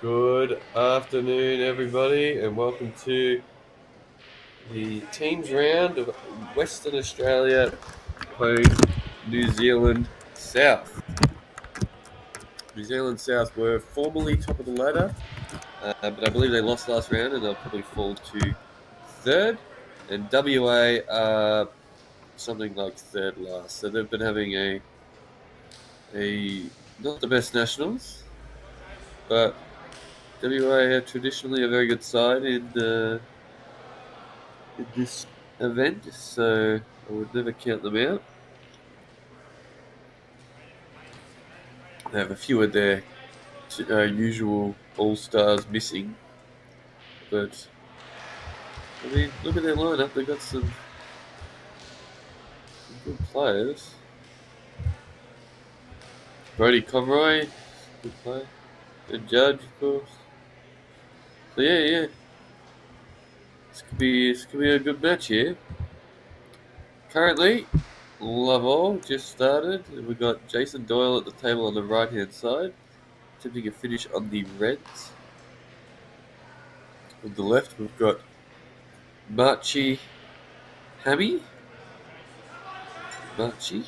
Good afternoon, everybody, and welcome to the teams round of Western Australia playing New Zealand South. New Zealand South were formerly top of the ladder, but I believe they lost last round and they'll probably fall to third. And WA are something like third last. So they've been having a not the best nationals, but WA are traditionally a very good side in this event, so I would never count them out. They have a few of their usual all-stars missing, but I mean, look at their lineup. They've got some good players. Brody Conroy, good player. And Judge, of course. So yeah. This could be a good match here. Currently, love all just started. We've got Jason Doyle at the table on the right-hand side, attempting a finish on the Reds. On the left, we've got Marchi Hammy. Marchi.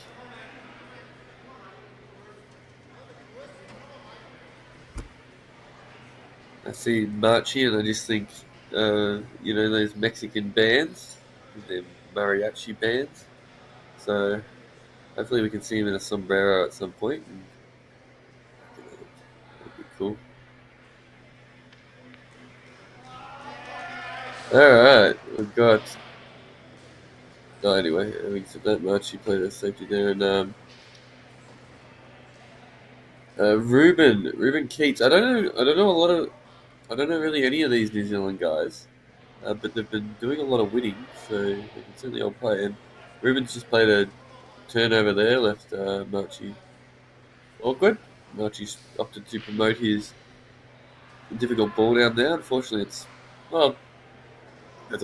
I see Marchi and I just think, those Mexican bands, they're mariachi bands. So hopefully we can see him in a sombrero at some point. And that'd be cool. Alright, we've got... Oh, anyway, we said that Marchi played a safety there. And Ruben Keats. I don't know really any of these New Zealand guys. But they've been doing a lot of winning, so they can certainly all play. And Ruben's just played a turnover there, left Marchi awkward. Marchi's opted to promote his difficult ball down there. Unfortunately, it's a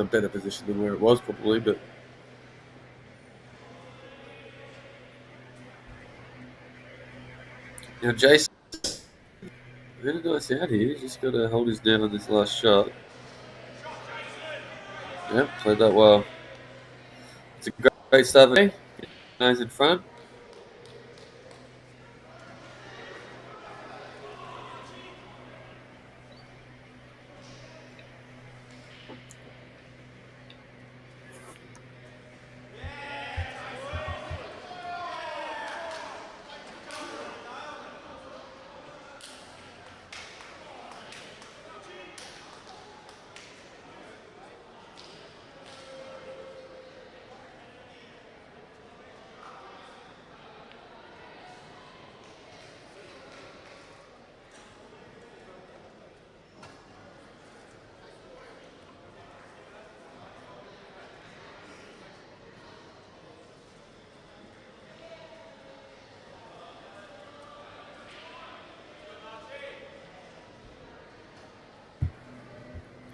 better position than where it was probably, but now Jason, really nice out here. He's just got to hold his nerve on this last shot. Yep, played that well. It's a great start of the day. Nose in front.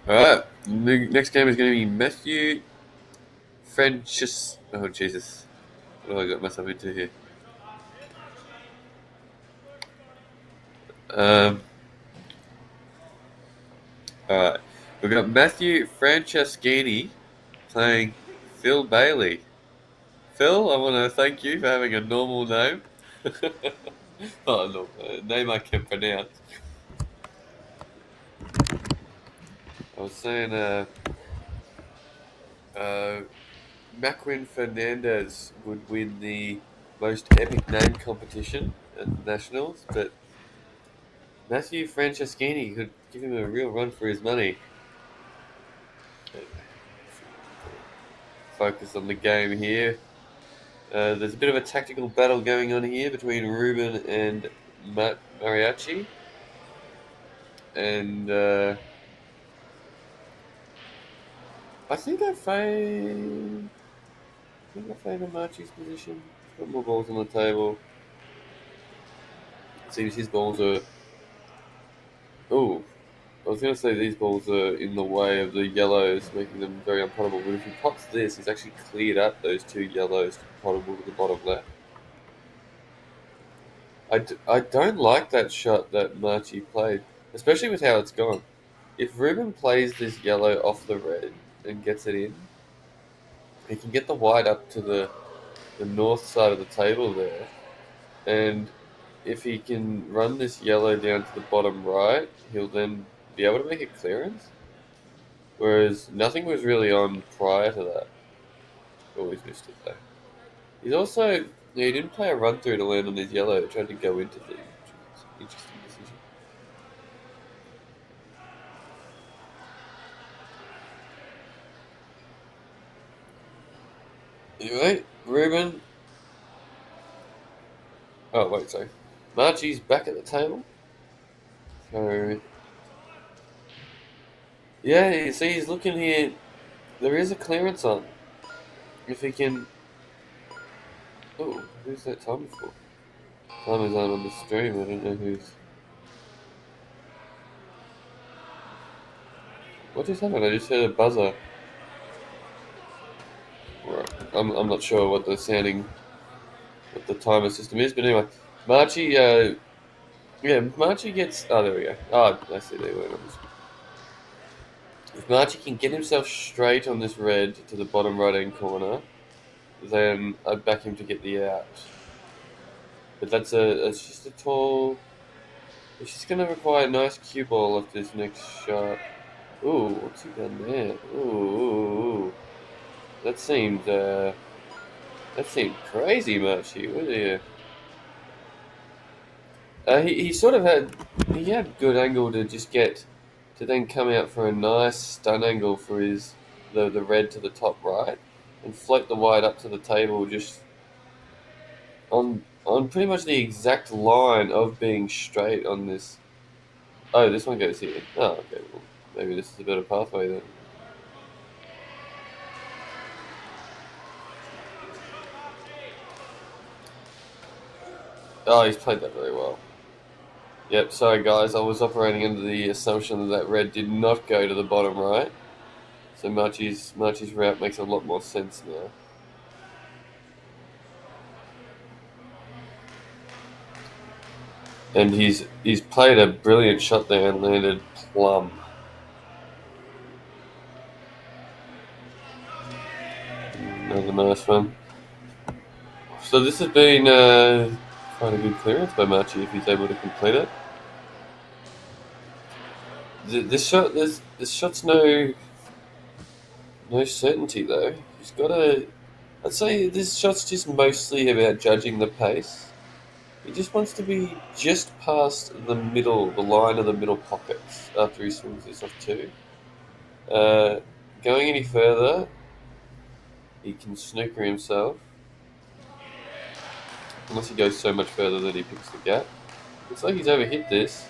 Alright, the next game is going to be Matthew Francis. Oh, Jesus. What have I got myself into here? Alright, we've got Matthew Franceschini playing Phil Bailey. Phil, I want to thank you for having a normal name. Not a normal name I can pronounce. I was saying, Macwin Fernandez would win the most epic name competition at the Nationals, but Matthew Franceschini could give him a real run for his money. Focus on the game here. There's a bit of a tactical battle going on here between Ruben and Matt Mariachi. And I think I favour Marchi's position. He's got more balls on the table. It seems his balls are... Oh, I was going to say these balls are in the way of the yellows, making them very unputtable. But if he pots this, he's actually cleared up those two yellows puttable to the bottom left. I don't like that shot that Marchi played. especially with how it's gone. If Ruben plays this yellow off the red and gets it in, he can get the white up to the north side of the table there. And if he can run this yellow down to the bottom right, he'll then be able to make a clearance. Whereas nothing was really on prior to that. Always missed it though. He's also, he didn't play a run through to land on his yellow. He tried to go into the, which was an interesting decision. Anyway, Ruben. Oh, wait, sorry. Marchie's back at the table. So, yeah, you see, he's looking here. There is a clearance on. If he can. Oh, who's that timer for? Timer's on the stream. I don't know who's. What just happened? I just heard a buzzer. Right. I'm not sure what the sounding, what the timer system is, but anyway, Marchie. Yeah, Marchie gets. Oh, there we go. Oh, I see. They went on this. If Marchie can get himself straight on this red to the bottom right hand corner, then I'd back him to get the out. But it's just a tall. It's just going to require a nice cue ball off this next shot. Ooh, what's he done there? Ooh. That seemed crazy, Marchie. What are you? He sort of had good angle to just get to then come out for a nice stun angle for the red to the top right and float the white up to the table just on pretty much the exact line of being straight on this. Oh, this one goes here. Oh, okay. Well, maybe this is a better pathway then. Oh, he's played that very well. Yep, sorry guys, I was operating under the assumption that red did not go to the bottom right. So Marchie's route makes a lot more sense now. And he's played a brilliant shot there and landed plumb. Another nice one. So this has been quite a good clearance by Marchie if he's able to complete it. This shot's no certainty though. He's got to. I'd say this shot's just mostly about judging the pace. He just wants to be just past the line of the middle pockets after he swings this off too. Going any further, he can snooker himself. Unless he goes so much further that he picks the gap. Looks like he's overhit this.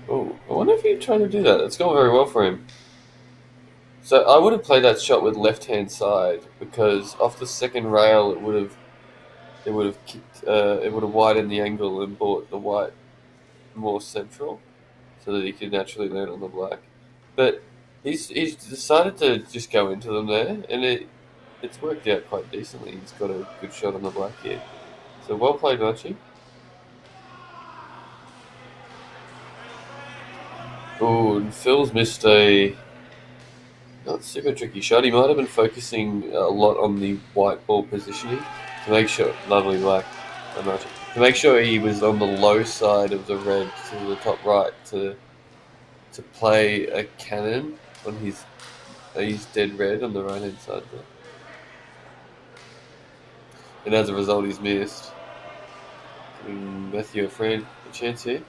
Oh, I wonder if he tried to do that. It's gone very well for him. So I would have played that shot with left-hand side because off the second rail it would have kicked, it would have widened the angle and brought the white more central, so that he could naturally land on the black. But he's decided to just go into them there, and it's worked out quite decently. He's got a good shot on the black here. So well played, Marchie. Oh, and Phil's missed a not super tricky shot. He might have been focusing a lot on the white ball positioning to make sure. Lovely black, Marchie. To make sure he was on the low side of the red to the top right to play a cannon on his dead red on the right hand side there. And as a result, he's missed. Matthew Fred a chance here.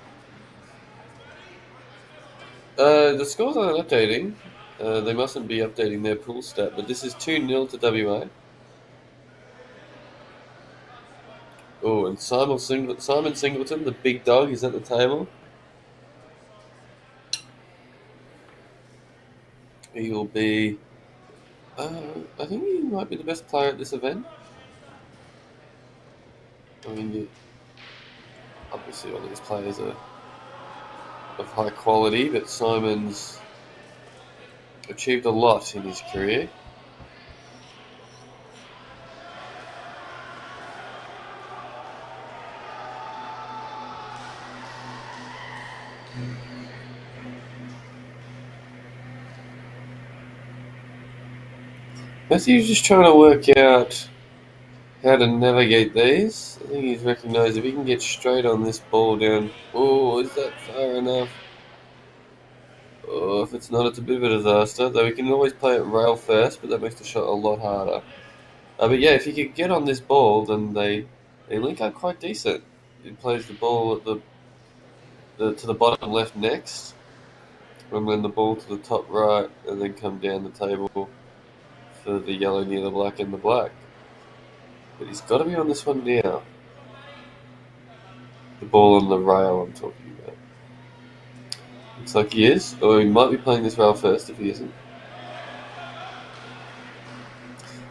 The scores aren't updating. They mustn't be updating their pool stat, but this is 2-0 to WA. Oh, and Simon Singleton, the big dog, is at the table. He will be... I think he might be the best player at this event. I mean, obviously all these players are of high quality, but Simon's achieved a lot in his career. Matthew's just trying to work out how to navigate these. I think he's recognised if he can get straight on this ball down. Oh, is that far enough? Oh, if it's not, it's a bit of a disaster. Though we can always play it rail first, but that makes the shot a lot harder. But yeah, if he could get on this ball, then they link up quite decent. He plays the ball at to the bottom left next, and then the ball to the top right, and then come down the table for the yellow near the black and the black. But he's got to be on this one now. The ball on the rail I'm talking about. Looks like he is, or he might be playing this rail first if he isn't.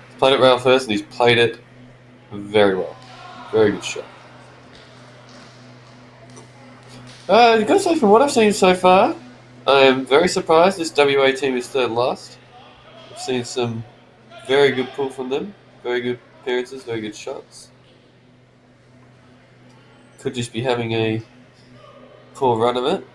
He's played it rail first, and he's played it very well. Very good shot. You've got to say, from what I've seen so far, I am very surprised this WA team is third last. I've seen some very good pull from them, very good appearances, very good shots. Could just be having a poor run of it.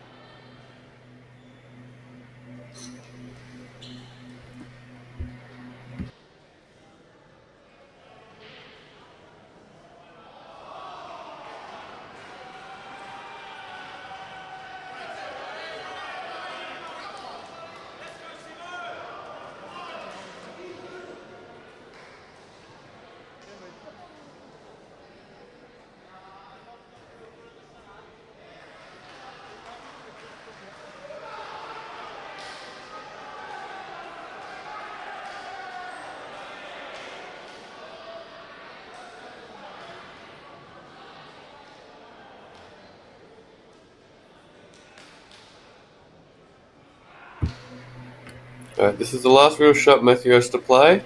Alright, this is the last real shot Matthew has to play.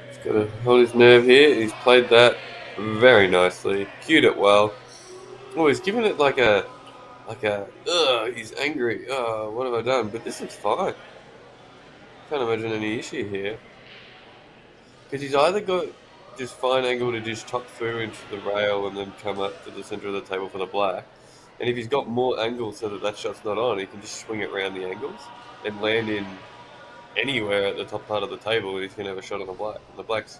He's got to hold his nerve here. He's played that very nicely, cued it well. Oh, he's given it like a, he's angry. Oh, what have I done? But this looks fine. Can't imagine any issue here. Because he's either got just fine angle to just top through into the rail and then come up to the centre of the table for the black. And if he's got more angle so that shot's not on, he can just swing it around the angles and land in anywhere at the top part of the table and he's going to have a shot on the black. And the black's,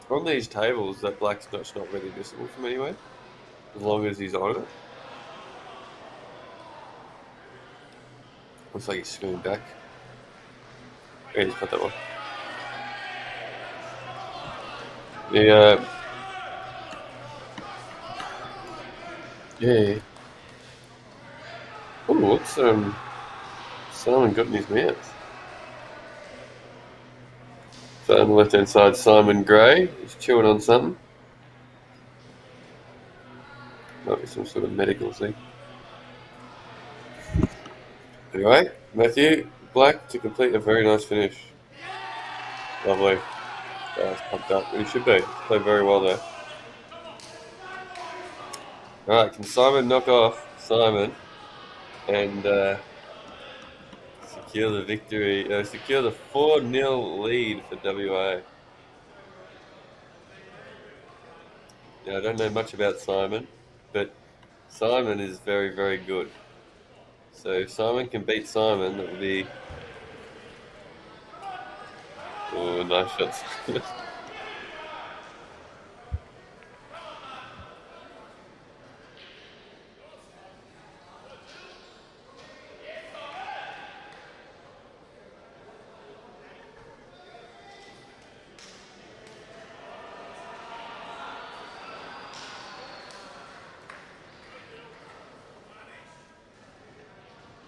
on these tables, that black's not really visible from anywhere, as long as he's on it. Looks like he's swinging back. Yeah, he's got that one. Yeah. Oh, what's Simon got in his mouth? So on the left hand side, Simon Gray. He's chewing on something. Might be some sort of medical thing. Anyway, Matthew Black to complete a very nice finish. Lovely. It's pumped up. He should be. He's played very well there. Alright, can Simon knock off Simon and secure the victory, secure the 4-0 lead for WA? Now, I don't know much about Simon, but Simon is very, very good. So if Simon can beat Simon, that would be... Oh, nice shots.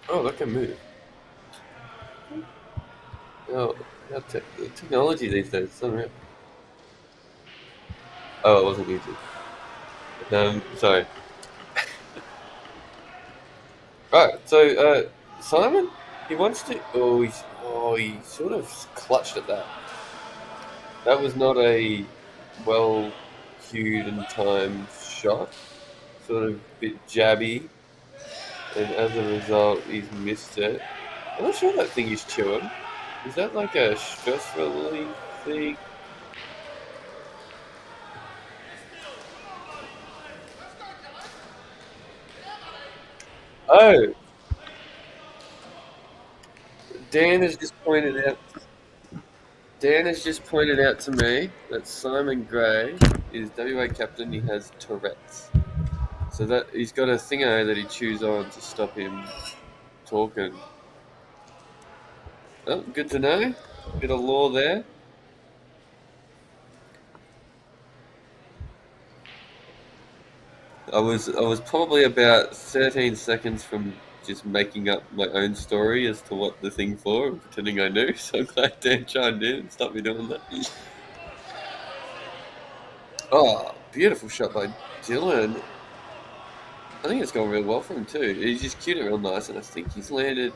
Oh, that can move. Oh, the technology these days, it's unreal. Oh, it wasn't easy. Sorry. Right, so Simon, he wants to. He sort of clutched at that. That was not a well cued and timed shot. Sort of a bit jabby, and as a result, he's missed it. I'm not sure that thing he's chewing. Is that like a stress relief thing? Oh, Dan has just pointed out. Dan has just pointed out to me that Simon Gray is WA captain. He has Tourette's, so that he's got a thingo that he chews on to stop him talking. Oh, good to know. Bit of law there. I was probably about 13 seconds from just making up my own story as to what the thing for and pretending I knew. So I'm glad Dan chimed in and stopped me doing that. Oh, beautiful shot by Dylan. I think it's gone real well for him too. He's just cued it real nice, and I think he's landed.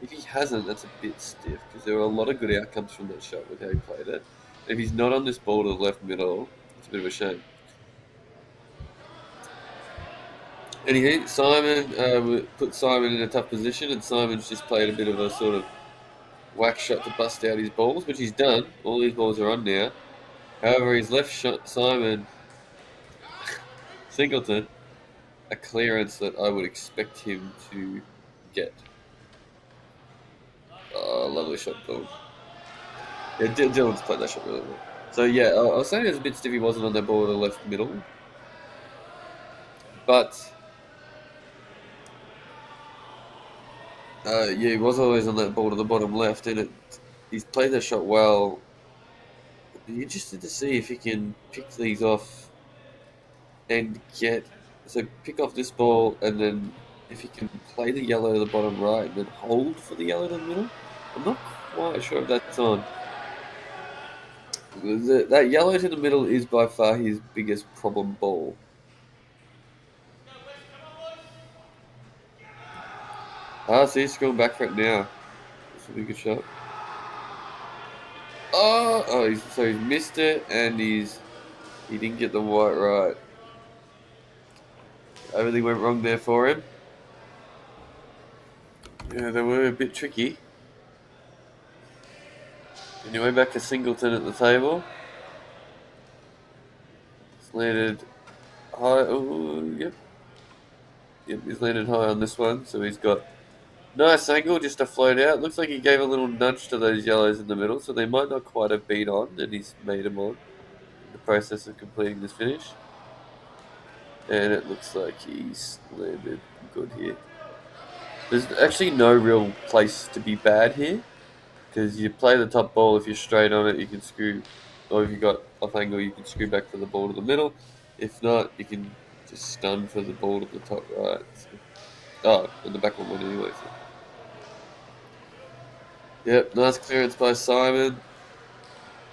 If he hasn't, that's a bit stiff because there were a lot of good outcomes from that shot with how he played it. If he's not on this ball to the left middle, it's a bit of a shame. Anyway, Simon put Simon in a tough position, and Simon's just played a bit of a sort of whack shot to bust out his balls, which he's done. All his balls are on now. However, he's left shot Simon Singleton a clearance that I would expect him to get. Oh, lovely shot, Dylan. Yeah, Dylan's played that shot really well. So yeah, I was saying it was a bit stiff. He wasn't on that ball to the left middle, but yeah, he was always on that ball to the bottom left, and he's played that shot well. Be interested to see if he can pick these off and pick off this ball, and then if he can play the yellow to the bottom right and then hold for the yellow to the middle. I'm not quite sure if that's on. That yellow to the middle is by far his biggest problem ball. See, he's going back for it now. This will be a good shot. So he's missed it, and he didn't get the white right. Everything went wrong there for him. Yeah, they were a bit tricky. Anyway, back to Singleton at the table. He's landed high. Ooh, yep. Yep, he's landed high on this one, so he's got nice angle just to float out. Looks like he gave a little nudge to those yellows in the middle, so they might not quite have been on, and he's made them on in the process of completing this finish. And it looks like he's landed good here. There's actually no real place to be bad here, because you play the top ball. If you're straight on it, you can screw, or if you got off angle, you can screw back for the ball to the middle. If not, you can just stun for the ball to the top right. And the back one went anyway. So. Yep, nice clearance by Simon,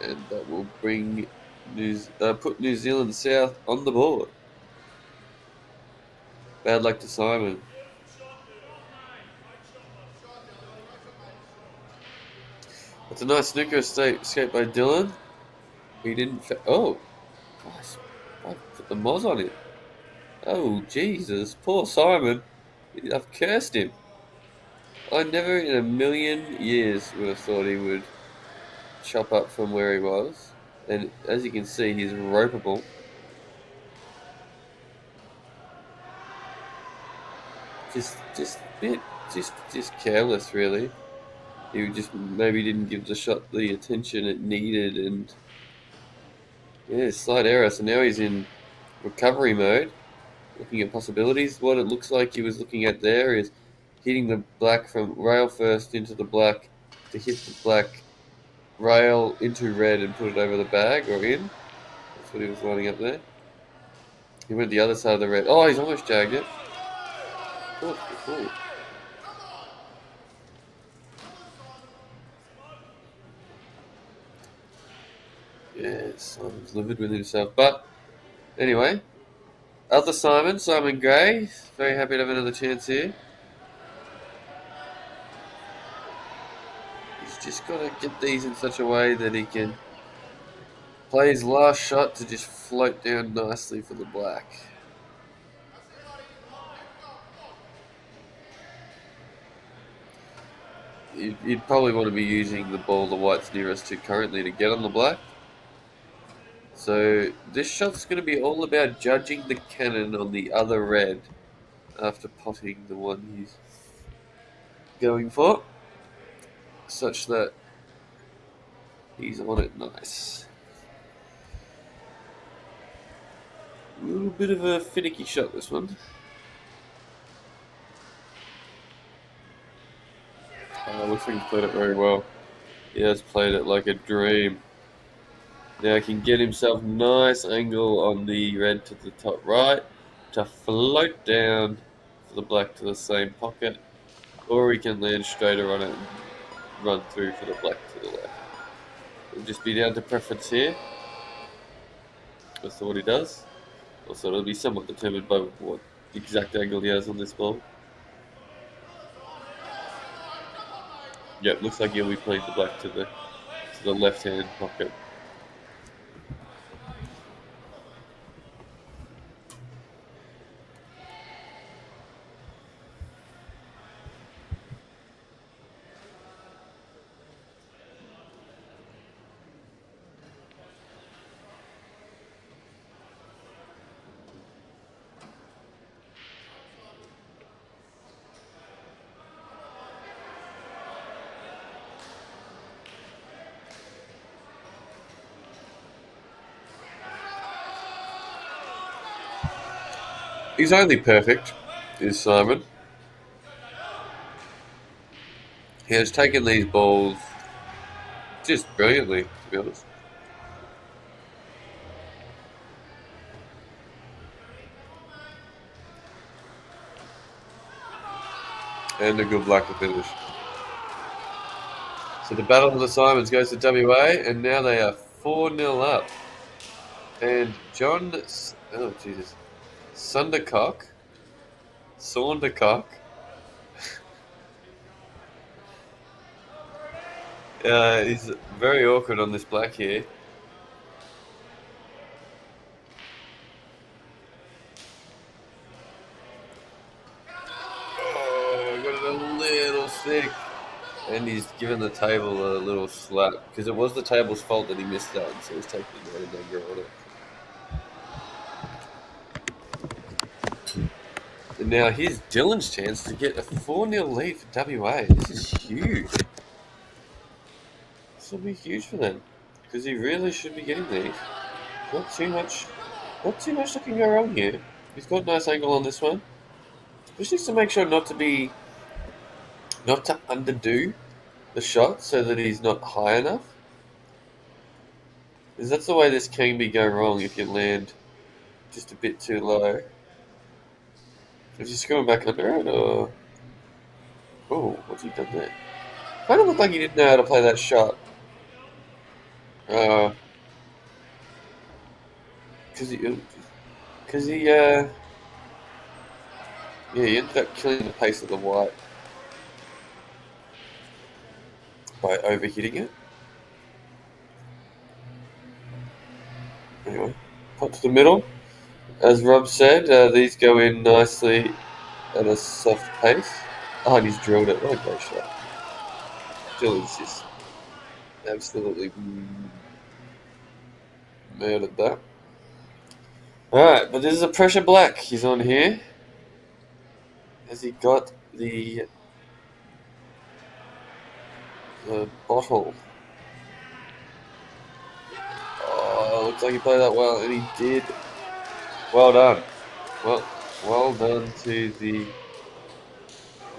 and that will bring put New Zealand South on the board. Bad luck to Simon. It's a nice snooker escape by Dylan. He didn't. Oh, gosh, I put the moz on it. Oh, Jesus, poor Simon. I've cursed him. I never in a million years would have thought he would chop up from where he was. And as you can see, he's ropeable. Just careless, really. He just maybe didn't give the shot the attention it needed, and yeah, slight error. So now he's in recovery mode, looking at possibilities. What it looks like he was looking at there is hitting the black from rail first into the black to hit the black rail into red and put it over the bag or in. That's what he was lining up there. He went the other side of the red. Oh, he's almost jagged it. Ooh. Yeah, Simon's livid with himself. But anyway, other Simon Gray, very happy to have another chance here. He's just got to get these in such a way that he can play his last shot to just float down nicely for the black. You'd probably want to be using the ball the white's nearest to currently to get on the black. So this shot's going to be all about judging the cannon on the other red after potting the one he's going for, such that He's on it nice. A little bit of a finicky shot, this one. Looks like he's played it very well. He has played it like a dream. Now he can get himself nice angle on the red to the top right to float down for the black to the same pocket, or he can land straighter on it and run through for the black to the left. It'll just be down to preference here as to what he does. Also, it'll be somewhat determined by what exact angle he has on this ball. Yep, looks like he'll be playing the black to the left-hand pocket. He's only perfect, is Simon. He has taken these balls just brilliantly, to be honest. And a good black to finish. So the battle of the Simons goes to WA, and now they are 4-0 up. And John, oh Jesus, Saundercock is very awkward on this black here. Oh, got it a little thick. And he's given the table a little slap, because it was the table's fault that he missed that, so he's taking a number on it. And now here's Dylan's chance to get a 4-0 lead for WA. This is huge. This will be huge for them, because he really should be getting these. Not too much that can go wrong here. He's got a nice angle on this one. Just needs to make sure not to underdo the shot so that he's not high enough. Because that's the way this can be go wrong if you land just a bit too low. Is he screwing back under it, or... Oh, what's he done there? Kind of looked like he didn't know how to play that shot. Because he ended up killing the pace of the white by overhitting it. Anyway, pot to the middle. As Rob said, these go in nicely at a soft pace. Oh, and he's drilled it. What a great shot. Dylan's just absolutely murdered that. Alright, but this is a pressure black. He's on here. Has he got the bottle? Oh, looks like he played that well, and he did. Well done. Well done to the...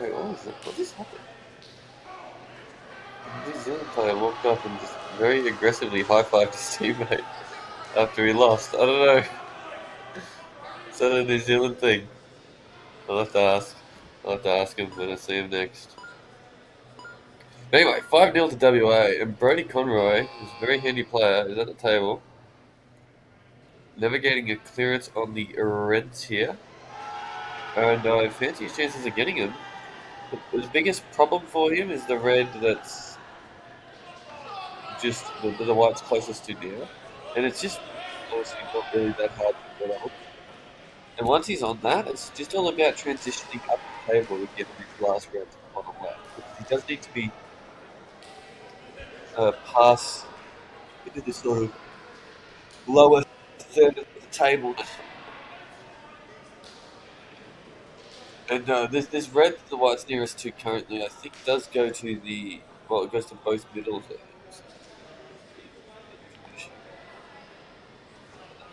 Wait, what just happened? The New Zealand player walked up and just very aggressively high-fived his teammate after he lost. I don't know. Is that a New Zealand thing? I'll have to ask him when I see him next. Anyway, 5-0 to WA, and Brodie Conroy, who's a very handy player, is at the table. Navigating a clearance on the reds here. And I fancy his chances of getting him. The biggest problem for him is the red that's just the white's closest to now. And it's just honestly not really that hard to get on. And once he's on that, it's just all about transitioning up the table to get his last round to the bottom left. Because he does need to be pass into this sort of lower third of the table. And this red that the white's nearest to currently, I think, does go to the... Well, it goes to both middles, I think.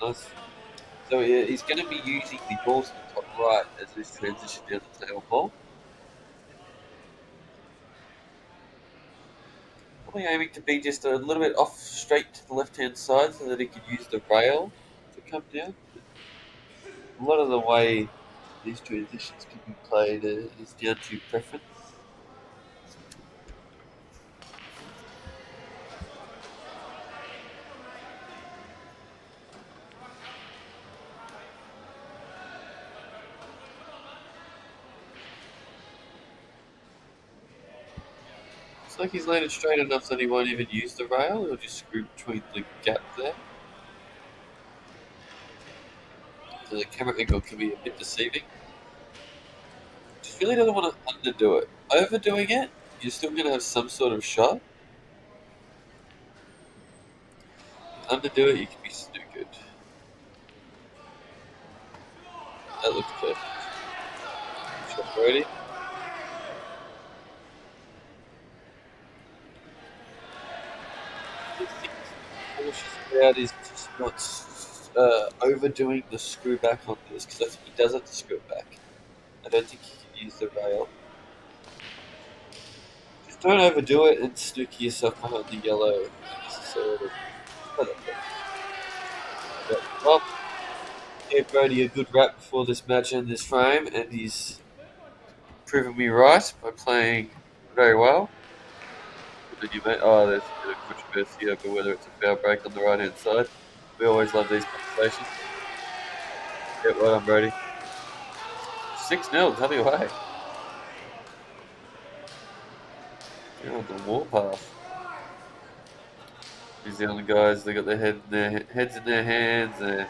Nice. So yeah, he's going to be using the balls in the top right as this transition down the tail ball. Probably aiming to be just a little bit off straight to the left-hand side so that he could use the rail to come down. A lot of the way these transitions can be played is down to preference. Looks like he's landed straight enough that he won't even use the rail. He'll just screw between the gap there. So the camera angle can be a bit deceiving. Just really doesn't want to underdo it. Overdoing it, you're still going to have some sort of shot. Underdo it, you can be snookered. That looks perfect. Shot ready. The thing I'm cautious about is just not overdoing the screw back on this because I think he does have to screw it back. I don't think he can use the rail. Just don't overdo it and snooker yourself behind the yellow unnecessarily. Well, gave Brody a good rap before this match and this frame, and he's proven me right by playing very well. Oh, there's a bit of controversy over whether it's a foul break on the right hand side. We always love these conversations. Get well done, Brody. 6-0, coming away. You're on the warpath. New Zealand guys, they got their heads in their hands. They're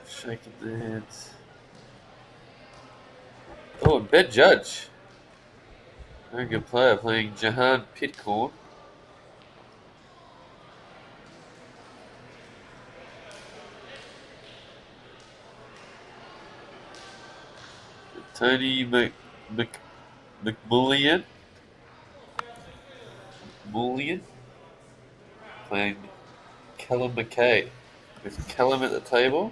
shaking their heads. Oh, and Ben Judge. Very good player playing Jahan Pitcorn. Tony McMullion playing Callum McKay. With Callum at the table.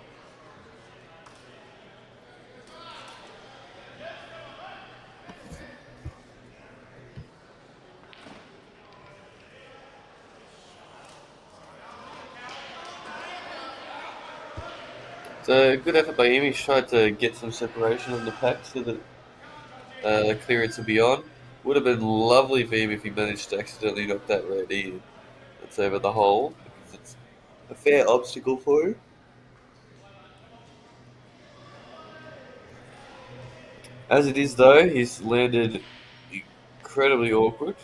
So good effort by him. He's tried to get some separation on the pack so that the clearance will be on. Would have been lovely for him if he managed to accidentally knock that red in. That's over the hole because it's a fair obstacle for him. As it is, though, he's landed incredibly awkward.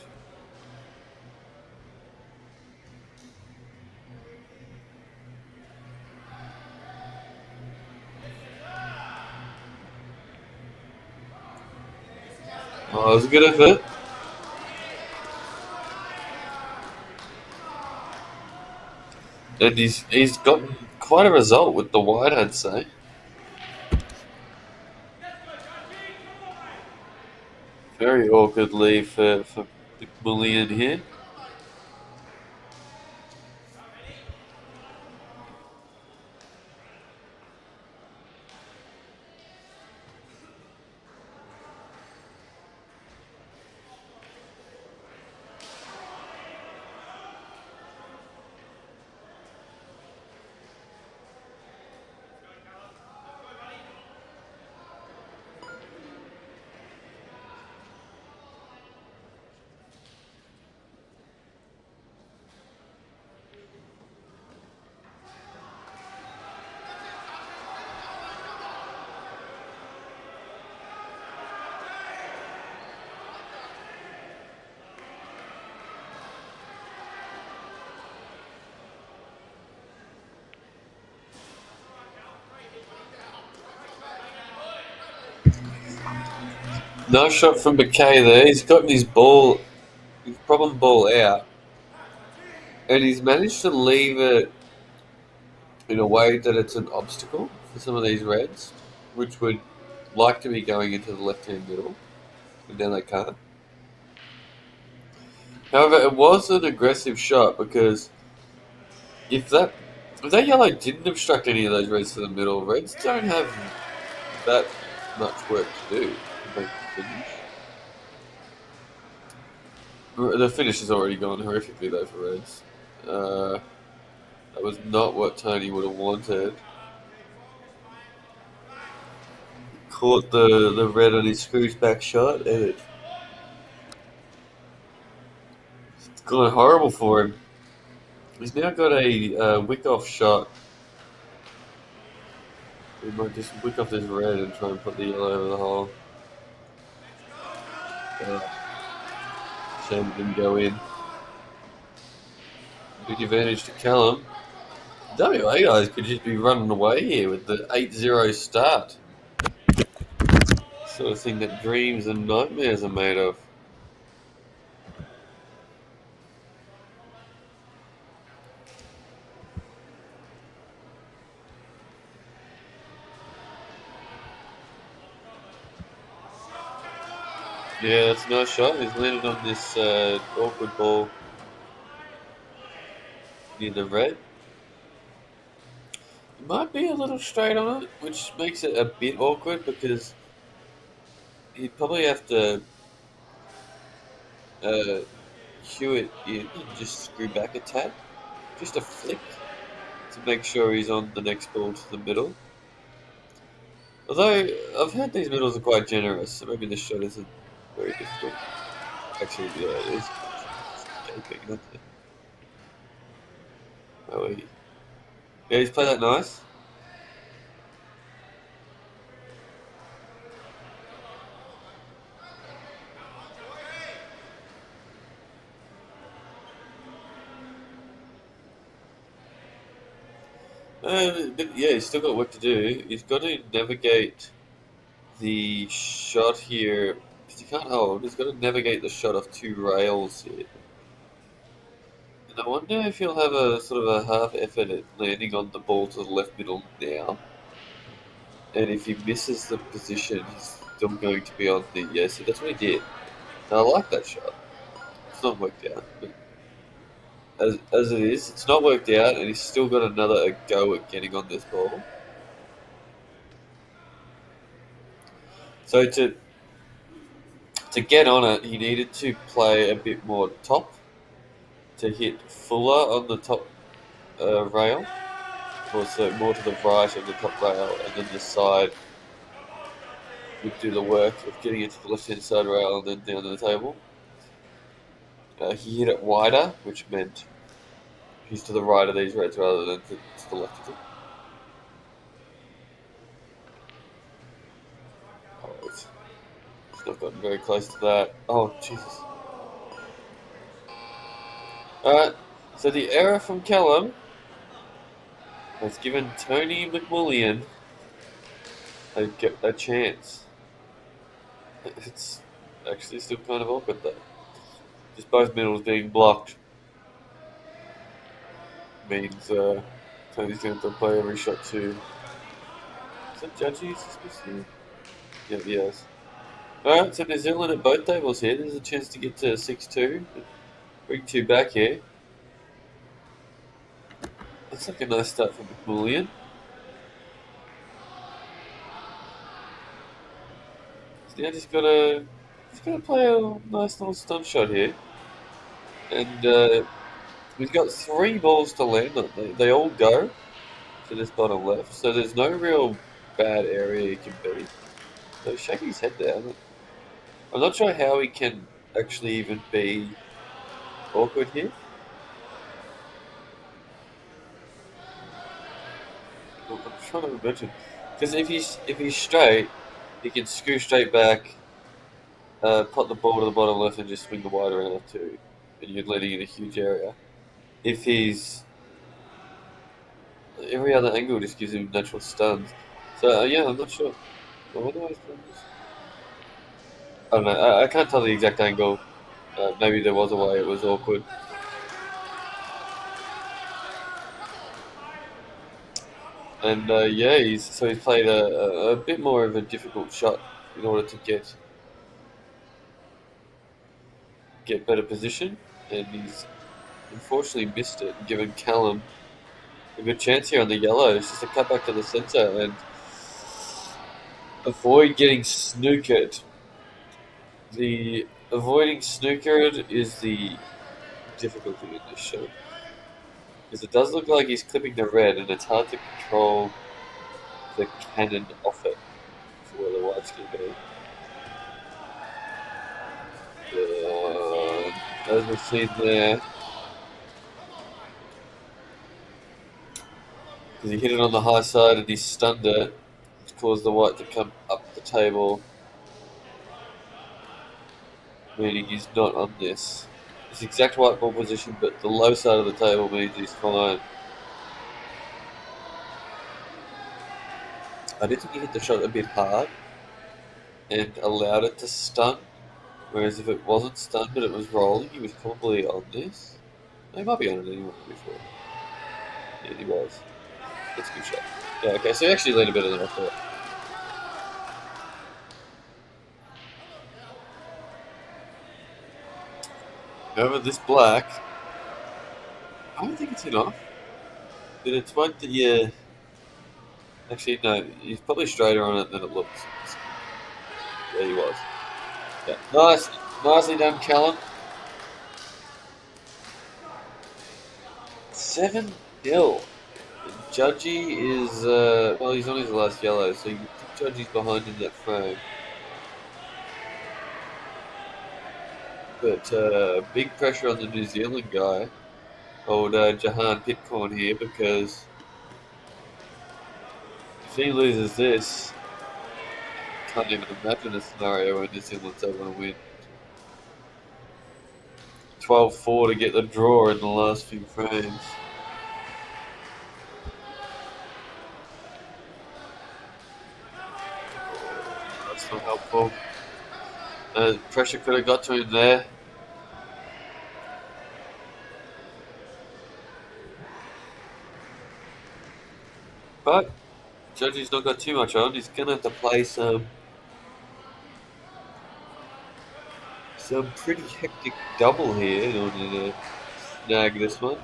Oh, it was a good effort. And he's gotten quite a result with the wide, I'd say. Very awkward leave for McMullion here. Nice shot from McKay there. He's gotten his problem ball out. And he's managed to leave it in a way that it's an obstacle for some of these reds, which would like to be going into the left-hand middle, but now they can't. However, it was an aggressive shot because if that yellow didn't obstruct any of those reds to the middle, Reds don't have that much work to do to make the finish. The finish has already gone horrifically though for Reds. That was not what Tony would have wanted. Caught the red on his screws back shot, and it's gone horrible for him. He's now got a wick off shot. He might just wick off this red and try and put the yellow over the hole. Shame it didn't go in. Big advantage to Callum. WA guys could just be running away here with the 8-0 start. Sort of thing that dreams and nightmares are made of. Yeah, that's a nice shot. He's landed on this awkward ball near the red. It might be a little straight on it, which makes it a bit awkward because he'd probably have to cue it in and just screw back a tad. Just a flick to make sure he's on the next ball to the middle. Although I've heard these middles are quite generous, so maybe this shot isn't very difficult. Actually, yeah, it is. Gaping, isn't it? Oh, yeah, he's played that nice. But yeah, he's still got work to do. He's got to navigate the shot here. Because he can't hold. He's got to navigate the shot off two rails here. And I wonder if he'll have a sort of a half effort at landing on the ball to the left middle now. And if he misses the position, he's still going to be on the... Yeah, so that's what he did. And I like that shot. It's not worked out. But as it is, it's not worked out, and he's still got another go at getting on this ball. So to get on it, he needed to play a bit more top to hit fuller on the top rail, or so more to the right of the top rail, and then the side would do the work of getting it to the left-hand side rail and then down to the table. He hit it wider, which meant he's to the right of these reds rather than to the left of them. Oh, it's not gotten very close to that. Oh, Jesus. Alright, so the error from Callum has given Tony McMullion a chance. It's actually still kind of awkward though. Just both middles being blocked means Tony's going to play every shot to... Is that Judgy supposed to? Yeah, he is. Alright, so New Zealand at both tables here. There's a chance to get to 6-2. Bring two back here. Looks like a nice start for McMullion. So now just gotta play a nice little stunt shot here. And we've got three balls to land on. They all go to this bottom left, so there's no real bad area he can be. So shaking his head down. I'm not sure how he can actually even be awkward here. I'm trying to imagine, because if he's straight, he can screw straight back, put the ball to the bottom left, and just swing the wide around too, and you're letting in a huge area. If he's every other angle just gives him natural stuns. So yeah, I'm not sure. I wonder why he's done this. I don't know. I can't tell the exact angle. Maybe there was a way it was awkward. And yeah, he's played a bit more of a difficult shot in order to get better position, and he's unfortunately missed it, given Callum a good chance here on the yellow. It's just a cut back to the centre and avoid getting snookered. The avoiding snookered is the difficulty in this shot. Because it does look like he's clipping the red and it's hard to control the cannon off it for where the white's going to go. As we've seen there, because he hit it on the high side and he stunned it, which caused the white to come up the table, meaning he's not on this. It's exact white ball position, but the low side of the table means he's fine. I did think he hit the shot a bit hard and allowed it to stun, whereas if it wasn't stunned but it was rolling, he was probably on this. He might be on it anyway before. Yeah, he was. That's a good shot. Yeah, okay, so he actually landed better than I thought. However, this black, I don't think it's hit off. But it's one that, yeah. Actually, no, he's probably straighter on it than it looks. Yeah, he was. Yeah, nice. Nicely done, Callum. 7-0. Judgy is, well, he's on his last yellow, so you think Judgy's behind in that frame. But big pressure on the New Zealand guy, old Jahan Pitcorn here, because if he loses this, I can't even imagine a scenario where New Zealand's able to win. 12-4 to get the draw in the last few frames. That's not helpful. Pressure could have got to him there. But Judgy's not got too much on. He's going to have to play some pretty hectic double here in order to snag this one.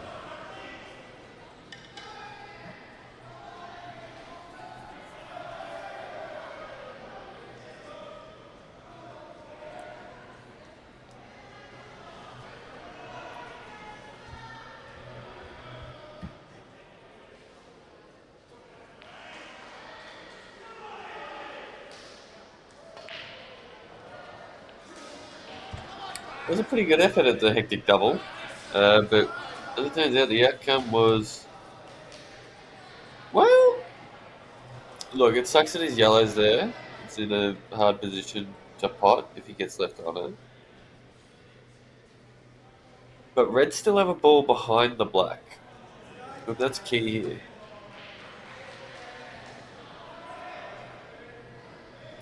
It was a pretty good effort at the hectic double, but as it turns out, the outcome was, well, look, it sucks that his yellow's there. It's in a hard position to pot if he gets left on it. But red still have a ball behind the black, and that's key here.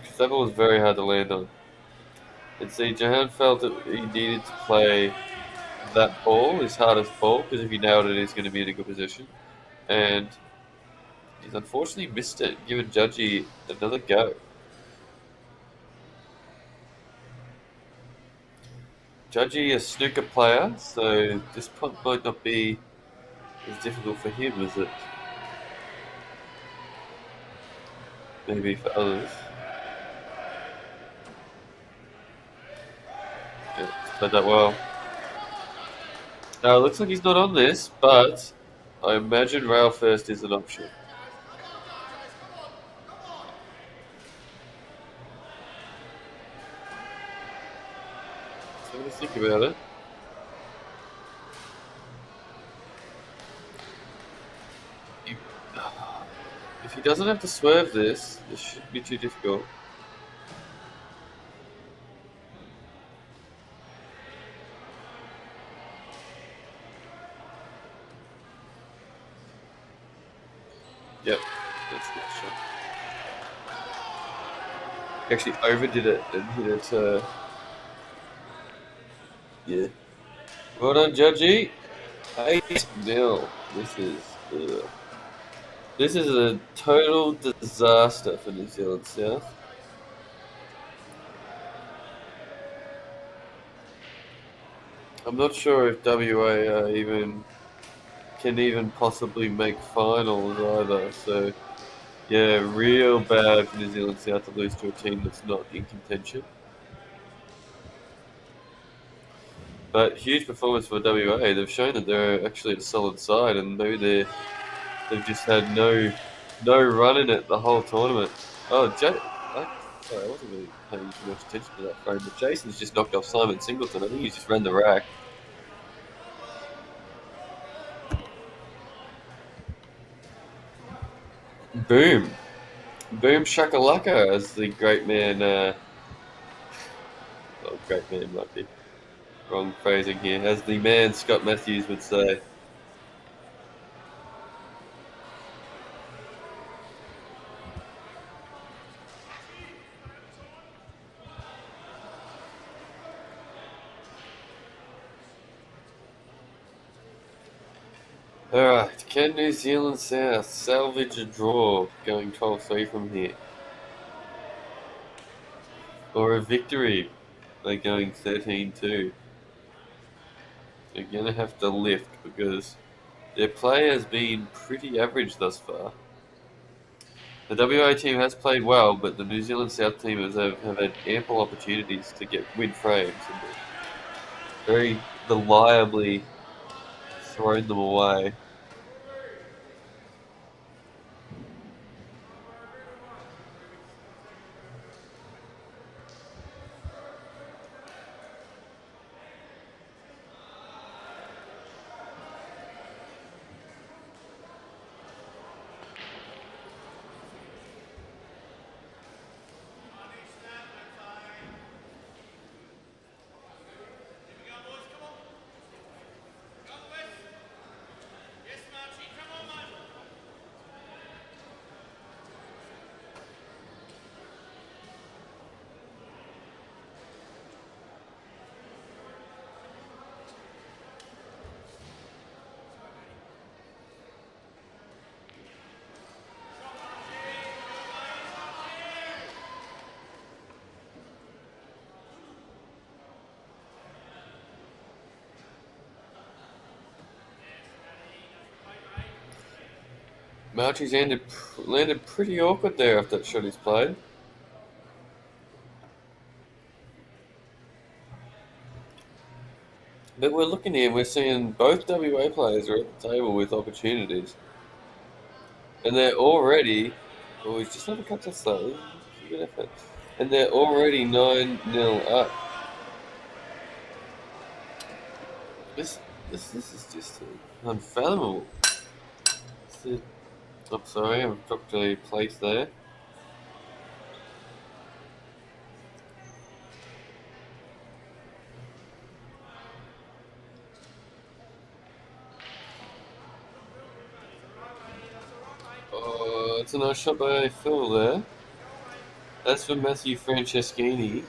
Because that ball was very hard to land on. And see, Jahan felt that he needed to play that ball, his hardest ball, because if he nailed it, he's going to be in a good position. And he's unfortunately missed it, giving Judgy another go. Judgy, a snooker player, so this punt might not be as difficult for him as it may be for others. Yeah, played that well. Now, it looks like he's not on this, but I imagine rail first is an option. So I'm going to think about it. If he doesn't have to swerve this shouldn't be too difficult. Yep, that's a good shot. He actually overdid it and hit it. Yeah. Well done, Judgy. 8-0. This is a total disaster for New Zealand South. I'm not sure if WA are even can even possibly make finals either. So, yeah, real bad for New Zealand South to lose to a team that's not in contention. But huge performance for WA. They've shown that they're actually a solid side, and maybe they've just had no run in it the whole tournament. Oh, sorry, I wasn't really paying too much attention to that frame, but Jason's just knocked off Simon Singleton. I think he's just ran the rack. Boom. Boom shakalaka, as the great man, great man might be wrong phrasing here, as the man Scott Matthews would say. Alright, can New Zealand South salvage a draw going 12-3 from here? Or a victory by going 13-2? They're going to have to lift because their play has been pretty average thus far. The WA team has played well, but the New Zealand South team have had ample opportunities to win frames and very reliably thrown them away. Marchie's landed pretty awkward there after that shot he's played. But we're looking here and we're seeing both WA players are at the table with opportunities. And they're already... Oh, he's just undercut that slightly. Good effort. And they're already 9-0 up. This is just unfathomable. I'm sorry, I've dropped a place there. Oh, it's a nice shot by Phil there. That's for Matthew Franceschini.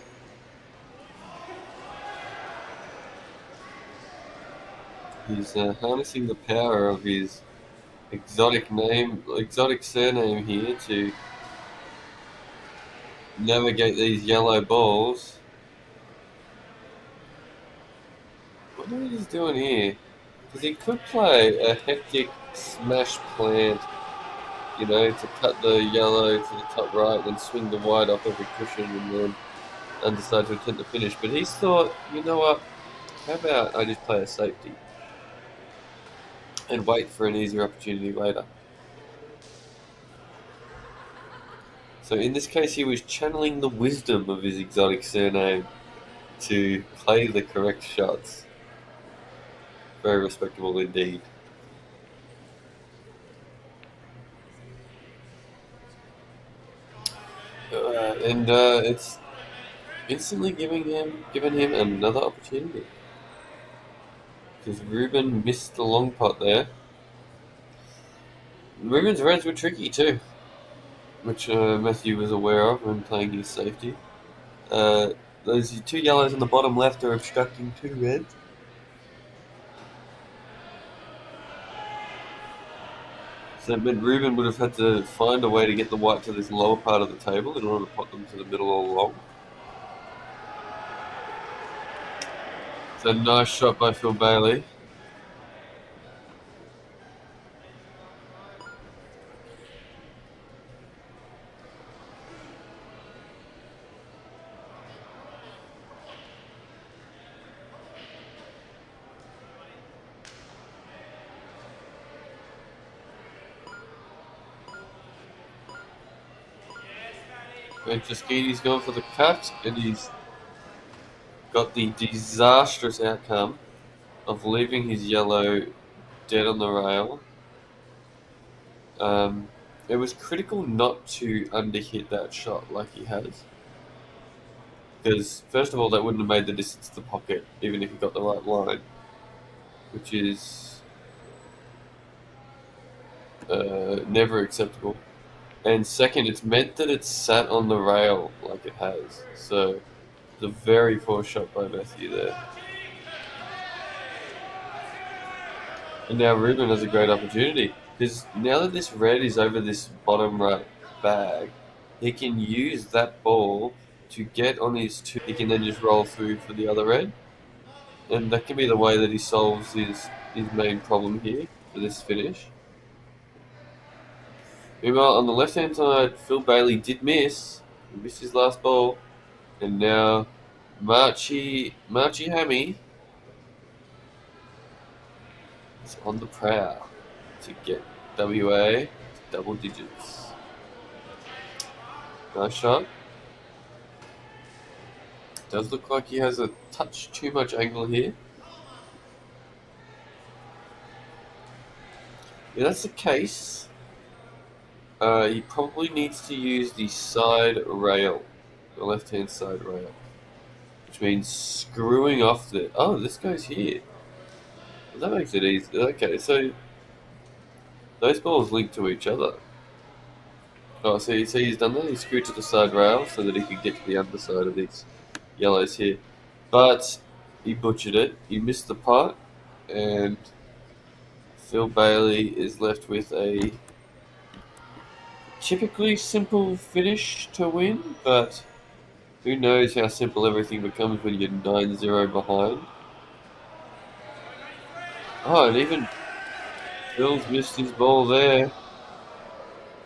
He's harnessing the power of his exotic surname here to navigate these yellow balls. What are he doing here? Because he could play a hectic smash plant, to cut the yellow to the top right, then swing the white off every cushion and then decide to attempt the finish. But he's thought, you know what, how about I just play a safety and wait for an easier opportunity later. So in this case, he was channeling the wisdom of his exotic surname to play the correct shots. Very respectable indeed. And it's instantly given him another opportunity. Because Ruben missed the long pot there. Ruben's reds were tricky too, which Matthew was aware of when playing his safety. Those two yellows on the bottom left are obstructing two reds. So it meant Ruben would have had to find a way to get the white to this lower part of the table in order to pot them to the middle all along. So nice shot by Phil Bailey. Franceschini's gone for the cut, and he's got the disastrous outcome of leaving his yellow dead on the rail. It was critical not to underhit that shot like he has. Because, first of all, that wouldn't have made the distance to the pocket, even if he got the right line. Which is never acceptable. And second, it's meant that it's sat on the rail like it has. So, it's a very poor shot by Matthew there. And now Ruben has a great opportunity. Because now that this red is over this bottom right bag, he can use that ball to get on his two. He can then just roll through for the other red. And that can be the way that he solves his main problem here for this finish. Meanwhile, on the left-hand side, Phil Bailey did miss. He missed his last ball. And now Marchie Hammy is on the prowl to get WA to double digits. Nice shot. Does look like he has a touch too much angle here. If that's the case, he probably needs to use the side rail, the left-hand side rail, which means screwing off the. Oh, this goes here. Well, that makes it easy. Okay, so those balls link to each other. Oh, so you see he's done that? He screwed to the side rail so that he could get to the underside of these yellows here. But he butchered it. He missed the putt, and Phil Bailey is left with a typically simple finish to win, but who knows how simple everything becomes when you're 9-0 behind. Oh, and even Phil's missed his ball there.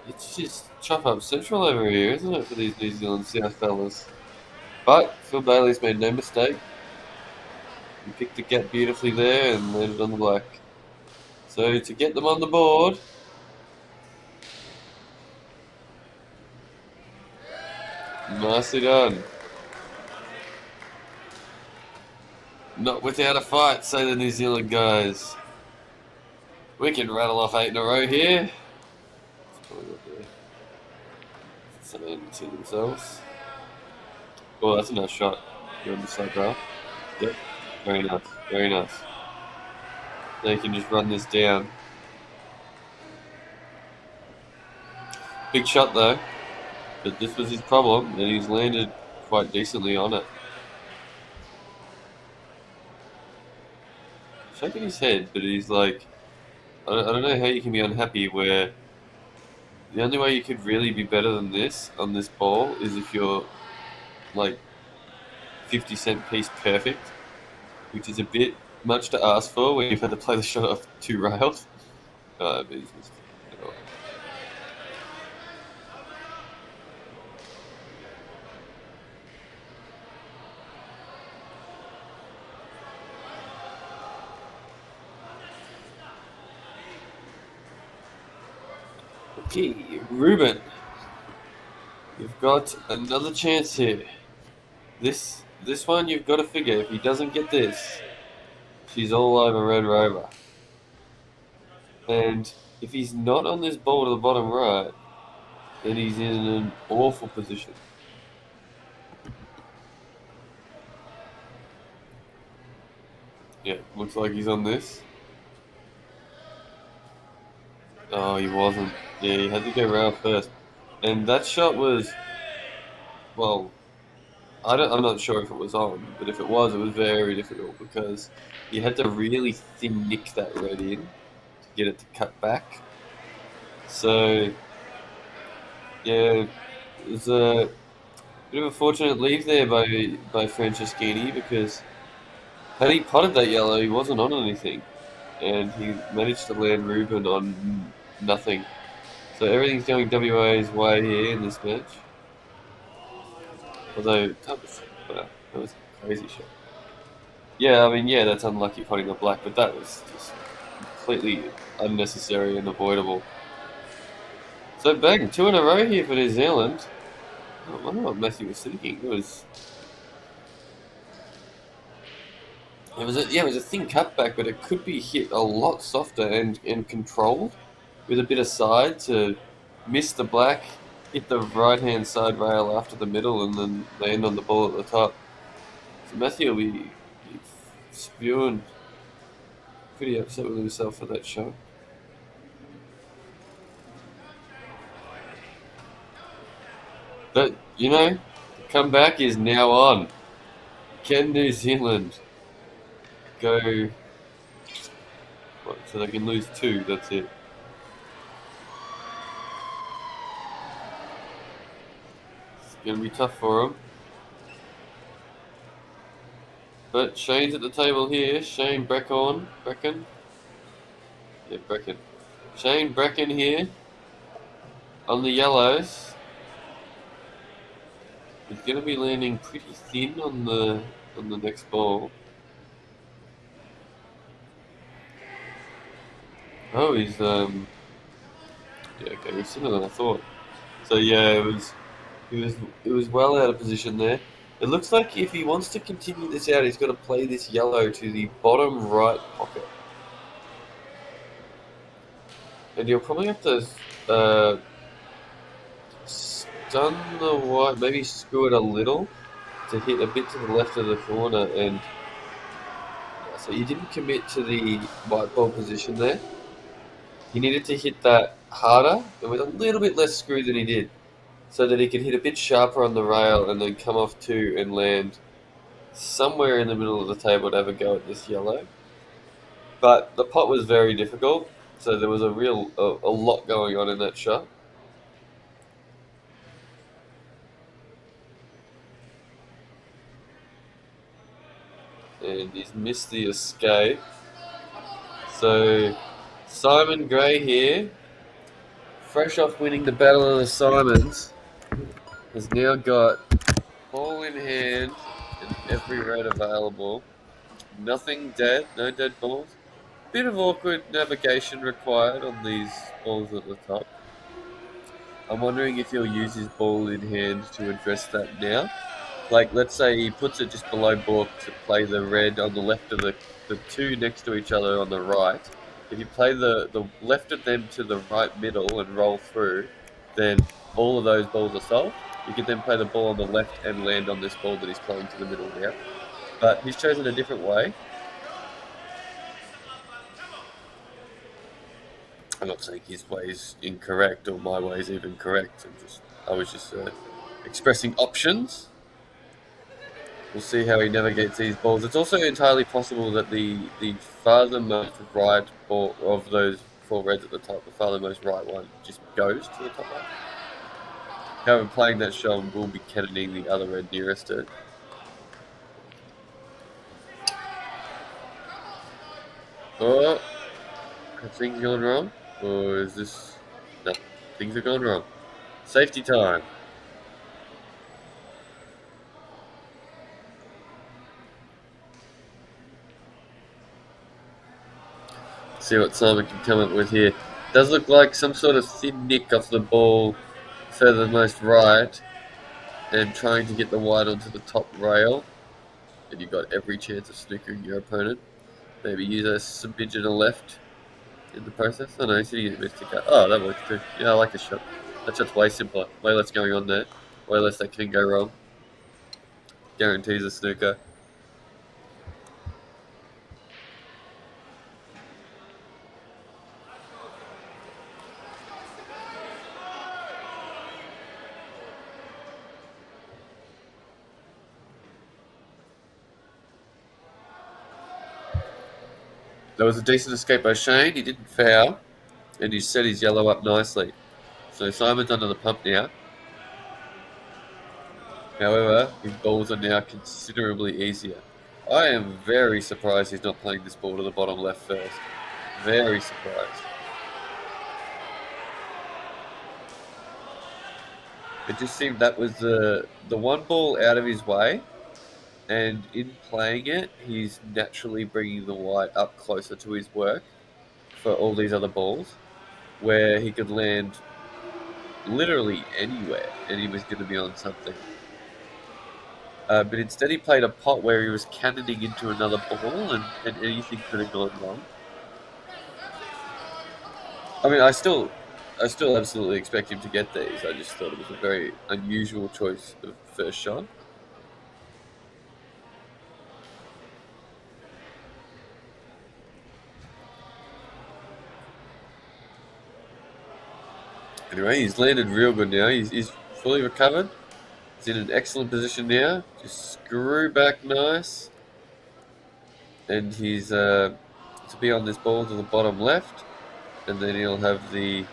It's just chop up central over here, isn't it, for these New Zealand South fellas? But Phil Bailey's made no mistake. He picked the gap beautifully there and landed on the black. So to get them on the board, nicely done. Not without a fight, say the New Zealand guys. We can rattle off 8 in a row here. Saying to themselves. Oh, that's a nice shot. You're on the side rail. Yep. Very nice. Very nice. Now you can just run this down. Big shot though. But this was his problem, and he's landed quite decently on it. Shaking his head, but he's like, I don't know how you can be unhappy where the only way you could really be better than this on this ball is if you're like 50-cent piece perfect, which is a bit much to ask for when you've had to play the shot off 2 rails. But he's missed it. Oh. Okay, Ruben, you've got another chance here. This one you've got to figure. If he doesn't get this, she's all over Red Rover. And if he's not on this ball to the bottom right, then he's in an awful position. Yeah, looks like he's on this. Oh, he wasn't. Yeah, he had to go rail first. And that shot was, well, I'm not sure if it was on, but if it was very difficult because you had to really thin nick that red in to get it to cut back. So, yeah, it was a bit of a fortunate leave there by Franceschini because had he potted that yellow, he wasn't on anything. And he managed to land Ruben on nothing. So everything's going WA's way here in this match. Although, that was a crazy shot. Yeah, I mean, yeah, that's unlucky potting the black, but that was just completely unnecessary and avoidable. So bang, 2 in a row here for New Zealand. I wonder what Matthew was thinking. It was a thin cutback, but it could be hit a lot softer and controlled with a bit of side to miss the black, hit the right hand side rail after the middle, and then land on the ball at the top. So Matthew will be spewing pretty upset with himself for that shot. But, the comeback is now on. Can New Zealand go... What, so they can lose 2, that's it. It's going to be tough for them. But Shane's at the table here. Shane Brecken. Yeah, Brecken. Shane Brecken here on the yellows. He's going to be landing pretty thin on the next ball. Oh, he's yeah, okay, he's thinner than I thought. So yeah, it was well out of position there. It looks like if he wants to continue this out, he's got to play this yellow to the bottom right pocket. And you'll probably have to stun the white, maybe screw it a little to hit a bit to the left of the corner. And so you didn't commit to the white ball position there. He needed to hit that harder and with a little bit less screw than he did, so that he could hit a bit sharper on the rail and then come off 2 and land somewhere in the middle of the table to have a go at this yellow. But the pot was very difficult, so there was a lot going on in that shot. And he's missed the escape. So Simon Gray here, fresh off winning the Battle of the Simons, has now got ball in hand and every red available. Nothing dead, no dead balls. Bit of awkward navigation required on these balls at the top. I'm wondering if he'll use his ball in hand to address that now. Like, let's say he puts it just below balk to play the red on the left of the 2 next to each other on the right. If you play the left of them to the right middle and roll through, then all of those balls are solved. You can then play the ball on the left and land on this ball that he's playing to the middle now. But he's chosen a different way. I'm not saying his way is incorrect or my way is even correct. I was just expressing options. We'll see how he navigates these balls. It's also entirely possible that the farthermost right ball of those 4 reds at the top, the farthermost right one, just goes to the top right. However, playing that shot will be cannoning the other red nearest it. Oh, are things going wrong? Or is this... No, things are going wrong. Safety time. See what Simon can come up with here. Does look like some sort of thin nick off the ball furthermost right and trying to get the white onto the top rail. And you've got every chance of snookering your opponent. Maybe use a smidge to the left in the process. Oh no, he's hitting it with the cut. Oh, that works too. Yeah, I like this shot. That shot's way simpler. Way less going on there. Way less that can go wrong. Guarantees a snooker. There was a decent escape by Shane. He didn't foul. And he set his yellow up nicely. So Simon's under the pump now. However, his balls are now considerably easier. I am very surprised he's not playing this ball to the bottom left first. Very surprised. It just seemed that was the one ball out of his way, and in playing it, he's naturally bringing the white up closer to his work for all these other balls, where he could land literally anywhere, and he was going to be on something. But instead he played a pot where he was cannoning into another ball, and anything could have gone wrong. I mean, I still absolutely expect him to get these. I just thought it was a very unusual choice of first shot. Anyway, he's landed real good now. He's fully recovered. He's in an excellent position now. Just screw back nice. And he's to be on this ball to the bottom left. And then he'll have the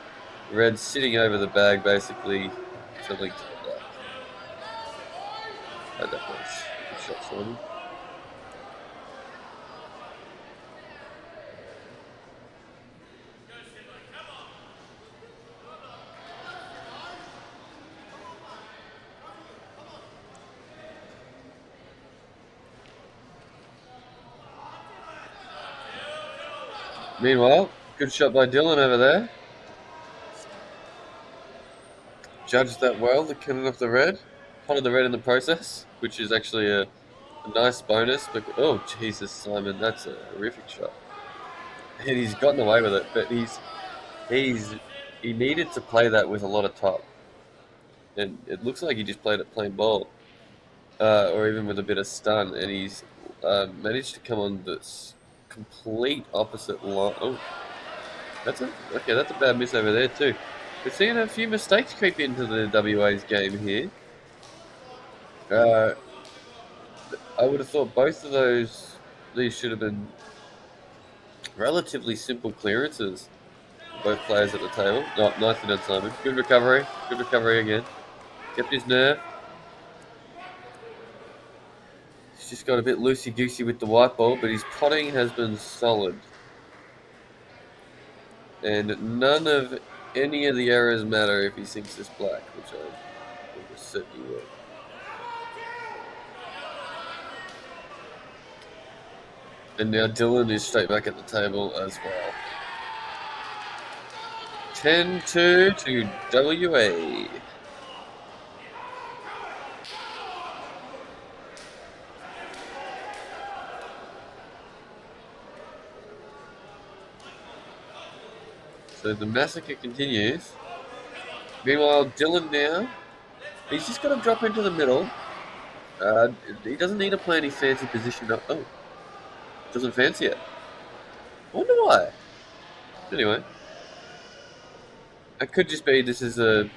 red sitting over the bag, basically filling to the black. Oh, that was a good shot for him. Meanwhile, good shot by Dylan over there. Judged that well, the cannon off the red. Potted the red in the process, which is actually a nice bonus. But oh, Jesus, Simon, that's a horrific shot. And he's gotten away with it, but he needed to play that with a lot of top. And it looks like he just played it plain ball. Or even with a bit of stun, and he's managed to come on this complete opposite line. Oh, that's a bad miss over there too. We're seeing a few mistakes creep into the WA's game here. I would have thought both of these should have been relatively simple clearances. Both players at the table. Oh, nicely done, Simon. Good recovery. Good recovery again. Kept his nerve. He's just got a bit loosey-goosey with the white ball, but his potting has been solid. And none of any of the errors matter if he sinks this black, which I certainly will. And now Dylan is straight back at the table as well. 10-2 to WA. So the massacre continues. Meanwhile, Dylan now, he's just got to drop into the middle. He doesn't need to play any fancy position. Oh, doesn't fancy it. I wonder why. Anyway, it could just be this is a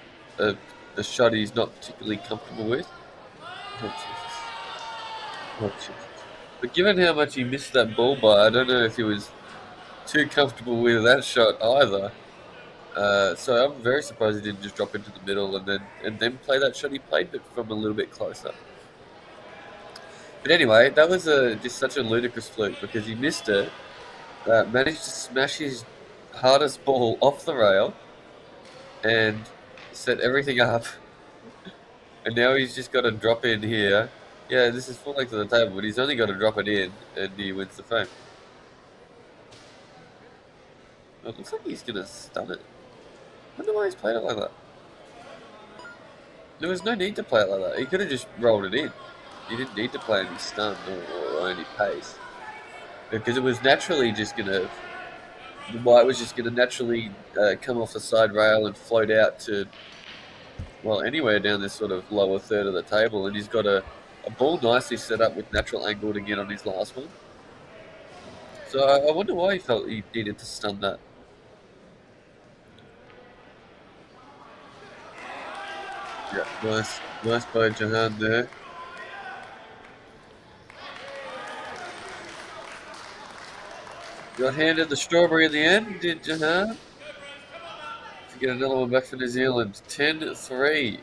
shot he's not particularly comfortable with. Oh, Jesus. Oh, Jesus. But given how much he missed that ball by, I don't know if he was too comfortable with that shot either. So I'm very surprised he didn't just drop into the middle and then play that shot he played, but from a little bit closer. But anyway, that was just such a ludicrous fluke because he missed it, managed to smash his hardest ball off the rail, and set everything up. And now he's just got to drop in here. Yeah, this is full length of the table, but he's only got to drop it in, and he wins the frame. Well, it looks like he's going to stun it. I wonder why he's played it like that. There was no need to play it like that. He could have just rolled it in. He didn't need to play any stun or any pace. Because it was naturally just going to... The white was just going to naturally come off the side rail and float out to, well, anywhere down this sort of lower third of the table. And he's got a ball nicely set up with natural angle to get on his last one. So I wonder why he felt he needed to stun that. Yeah, nice by Jahan there. Got handed the strawberry in the end, did Jahan? To get another one back for New Zealand. 10-3.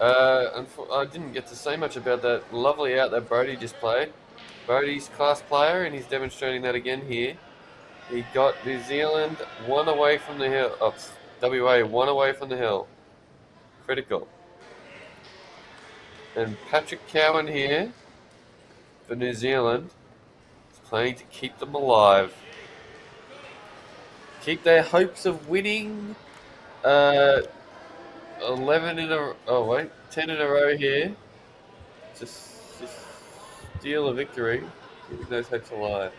I didn't get to say much about that lovely out that Brody just played. Brody's class player, and he's demonstrating that again here. He got New Zealand one away from the hill. Oh, WA one away from the hill. Critical. And Patrick Cowan here for New Zealand is playing to keep them alive. Keep their hopes of winning 11 in a... Oh, wait. 10 in a row here. Just steal a victory. Keeping those hopes alive.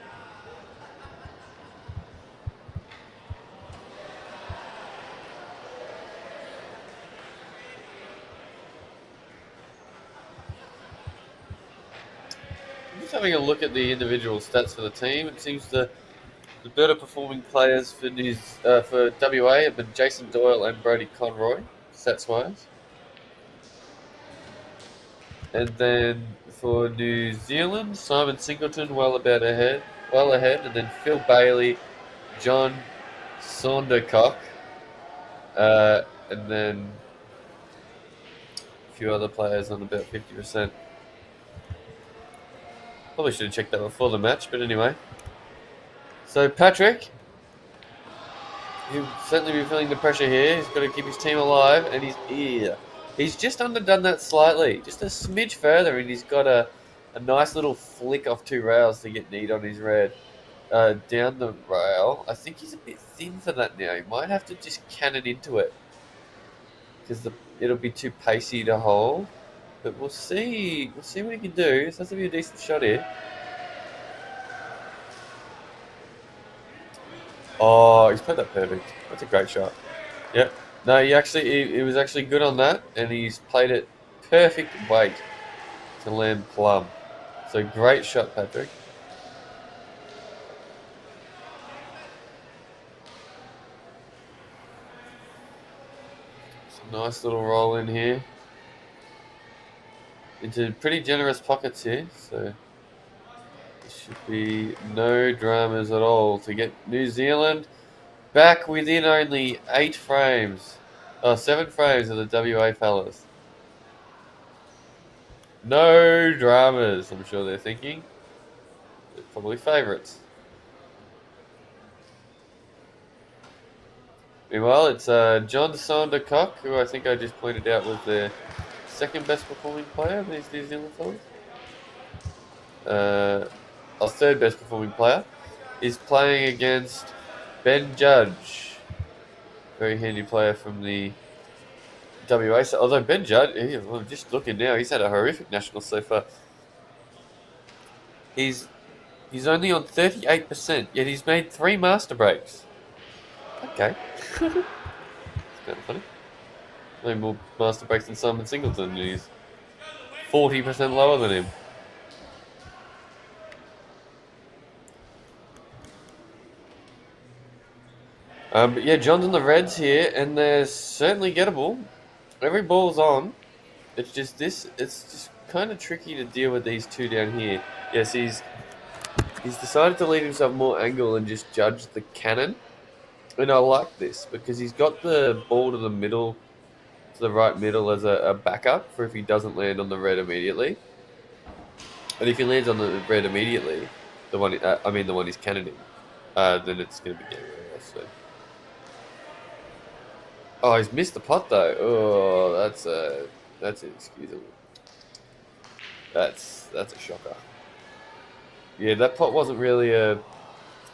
Just having a look at the individual stats for the team, it seems the better performing players for WA have been Jason Doyle and Brodie Conroy, stats wise. And then for New Zealand, Simon Singleton well ahead, and then Phil Bailey, John Saundercock, and then a few other players on about 50%. Probably should have checked that before the match, but anyway. So Patrick, he'll certainly be feeling the pressure here. He's got to keep his team alive, and he's just underdone that slightly, just a smidge further, and he's got a nice little flick off 2 rails to get need on his red. Down the rail. I think he's a bit thin for that now. He might have to just cannon into it because it'll be too pacey to hold. But we'll see. We'll see what he can do. This has to be a decent shot here. Oh, he's played that perfect. That's a great shot. Yep. No, he was actually good on that, and he's played it perfect weight to land plumb. So great shot, Patrick. Nice little roll in here into pretty generous pockets here, so there should be no dramas at all to get New Zealand back within only 7 frames of the WA fellas. No dramas, I'm sure they're thinking. They're probably favourites. Meanwhile, it's John Saundercock, who I think I just pointed out was the second best performing player of these New Zealand fellas. Our third best performing player is playing against Ben Judge. Very handy player from the WA. So, although Ben Judge, I'm just looking now, he's had a horrific national so far. He's only on 38%, yet he's made 3 master breaks. Okay. It's kind of funny. No more master breaks than Simon Singleton, and he's 40% lower than him. But yeah, John's on the Reds here, and they're certainly gettable. Every ball's on. It's just kind of tricky to deal with these 2 down here. Yes, he's decided to leave himself more angle and just judge the cannon. And I like this because he's got the ball to the right middle as a backup for if he doesn't land on the red immediately. And if he lands on the red immediately, the one he's cannoning, then it's going to be getting worse. So. Oh, he's missed the pot though. Oh, that's inexcusable. That's a shocker. Yeah, that pot wasn't really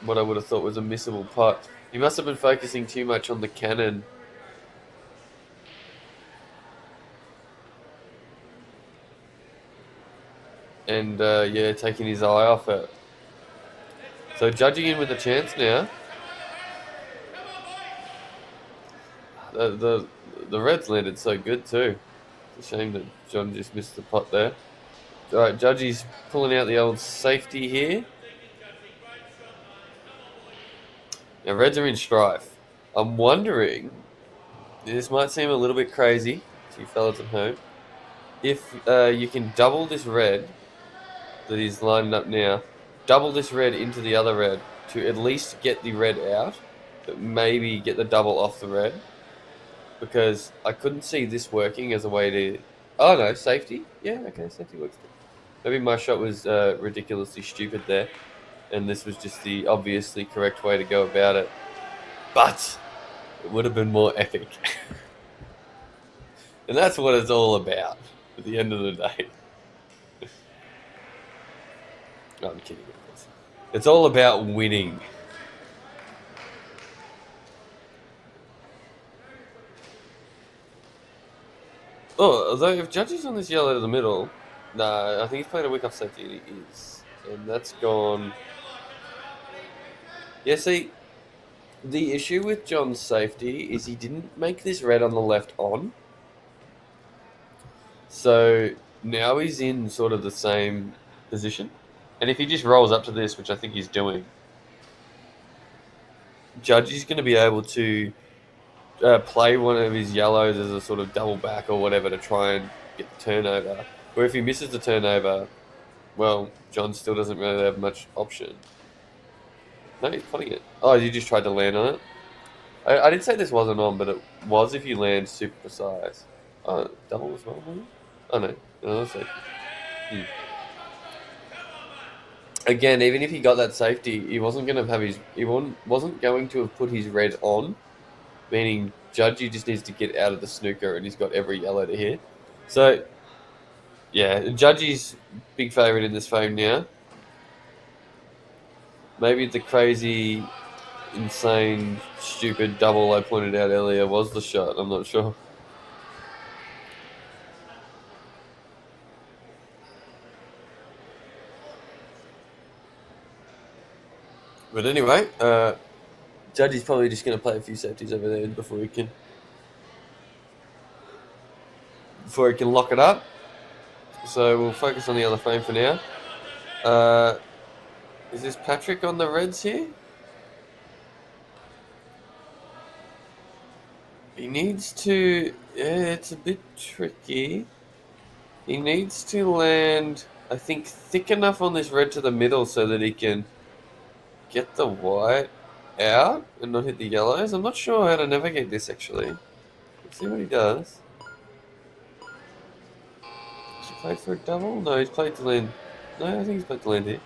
what I would have thought was a missable pot. He must have been focusing too much on the cannon. And, taking his eye off it. So judging in with a chance now. The Reds landed so good too. It's a shame that John just missed the pot there. Alright, Judgy's pulling out the old safety here. Now, Reds are in strife. I'm wondering, this might seem a little bit crazy to you fellas at home, if you can double this red that he's lining up now, double this red into the other red to at least get the red out, but maybe get the double off the red, because I couldn't see this working as a way Oh no, safety. Yeah, okay, safety works good. Maybe my shot was ridiculously stupid there, and this was just the obviously correct way to go about it. But it would have been more epic. And that's what it's all about at the end of the day. No, I'm kidding, of course. It's all about winning. Oh, although if Judge is on this yellow to the middle, no, I think he's playing a wick off safety, and he is. And that's gone. Yeah, see, the issue with John's safety is he didn't make this red on the left on. So now he's in sort of the same position. And if he just rolls up to this, which I think he's doing, Judge is going to be able to play one of his yellows as a sort of double back or whatever to try and get the turnover. Where if he misses the turnover, well, John still doesn't really have much option. No, he's putting it. Oh, you just tried to land on it? I did say this wasn't on, but it was if you land super precise. Oh, double as well, maybe? Oh, no. No, let's see. Again, even if he got that safety, he wasn't going to have his... wasn't going to have put his red on, meaning Judgy just needs to get out of the snooker and he's got every yellow to hit. So, yeah, Judgy's big favourite in this frame now. Maybe the crazy, insane, stupid double I pointed out earlier was the shot. I'm not sure. But anyway, Judgy's probably just going to play a few safeties over there before he can lock it up. So we'll focus on the other frame for now. Is this Patrick on the reds here? He needs to... Yeah, it's a bit tricky. He needs to land, I think, thick enough on this red to the middle so that he can get the white out and not hit the yellows. I'm not sure how to navigate this, actually. Let's see what he does. Has he played for a double? No, he's played to land... No, I think he's played to land here.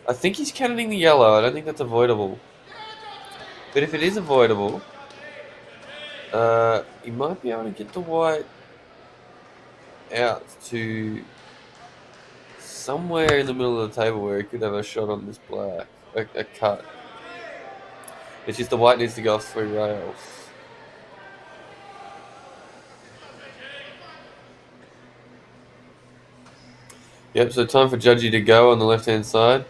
I think he's cannoning the yellow. I don't think that's avoidable. But if it is avoidable, he might be able to get the white out to somewhere in the middle of the table where he could have a shot on this black. A cut. It's just the white needs to go off 3 rails. Yep, so time for Judgy to go on the left-hand side.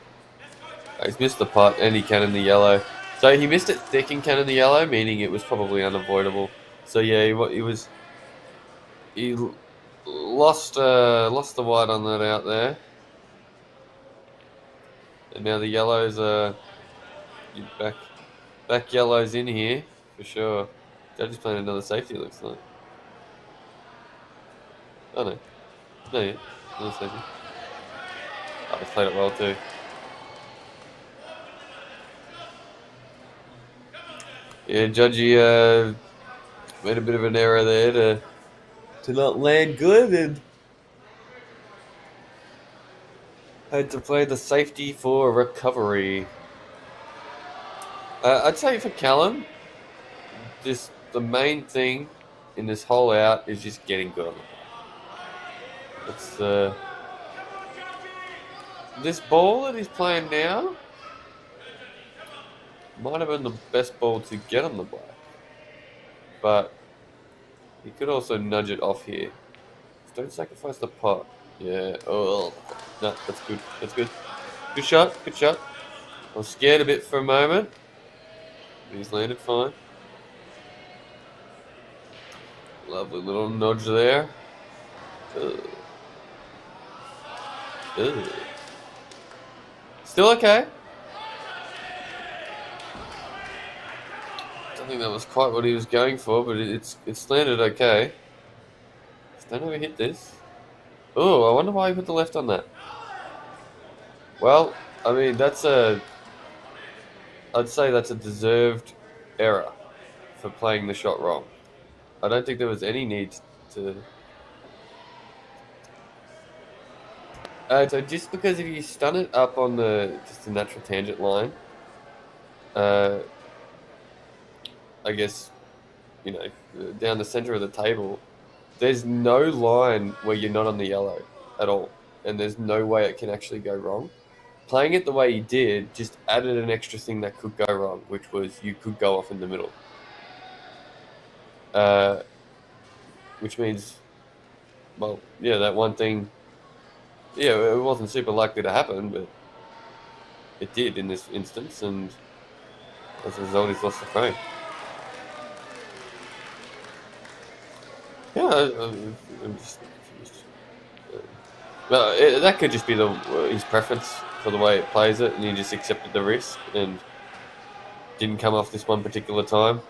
He's missed the putt and he cannoned the yellow. So he missed it thick and cannoned the yellow, meaning it was probably unavoidable. So yeah, he lost the white on that out there. And now the yellows are back yellows in here for sure. Judge is playing another safety, it looks like. Oh no. No, yeah. Another safety. Oh, he's played it well too. Yeah, Judgy made a bit of an error there to not land good and had to play the safety for recovery. I'd say for Callum, the main thing in this whole out is just getting good on the ball. It's this ball that he's playing now might have been the best ball to get on the black, but he could also nudge it off here. Just don't sacrifice the pot. Yeah. Oh no, that's good. That's good. Good shot. Good shot. I was scared a bit for a moment. He's landed fine. Lovely little nudge there. Ugh. Ugh. Still okay. I don't think that was quite what he was going for, but it's landed okay. Just don't overhit this. Oh, I wonder why he put the left on that. Well, I mean, I'd say that's a deserved error for playing the shot wrong. I don't think there was any need to... So just because if you stun it up on just the natural tangent line, I guess, down the center of the table, there's no line where you're not on the yellow at all, and there's no way it can actually go wrong. Playing it the way he did just added an extra thing that could go wrong, which was you could go off in the middle. Which means, well, yeah, that one thing, yeah, it wasn't super likely to happen, but it did in this instance, and as a result, he's lost the frame. Yeah, I'm just confused. Well, that could just be his preference for the way it plays it, and he just accepted the risk and didn't come off this one particular time.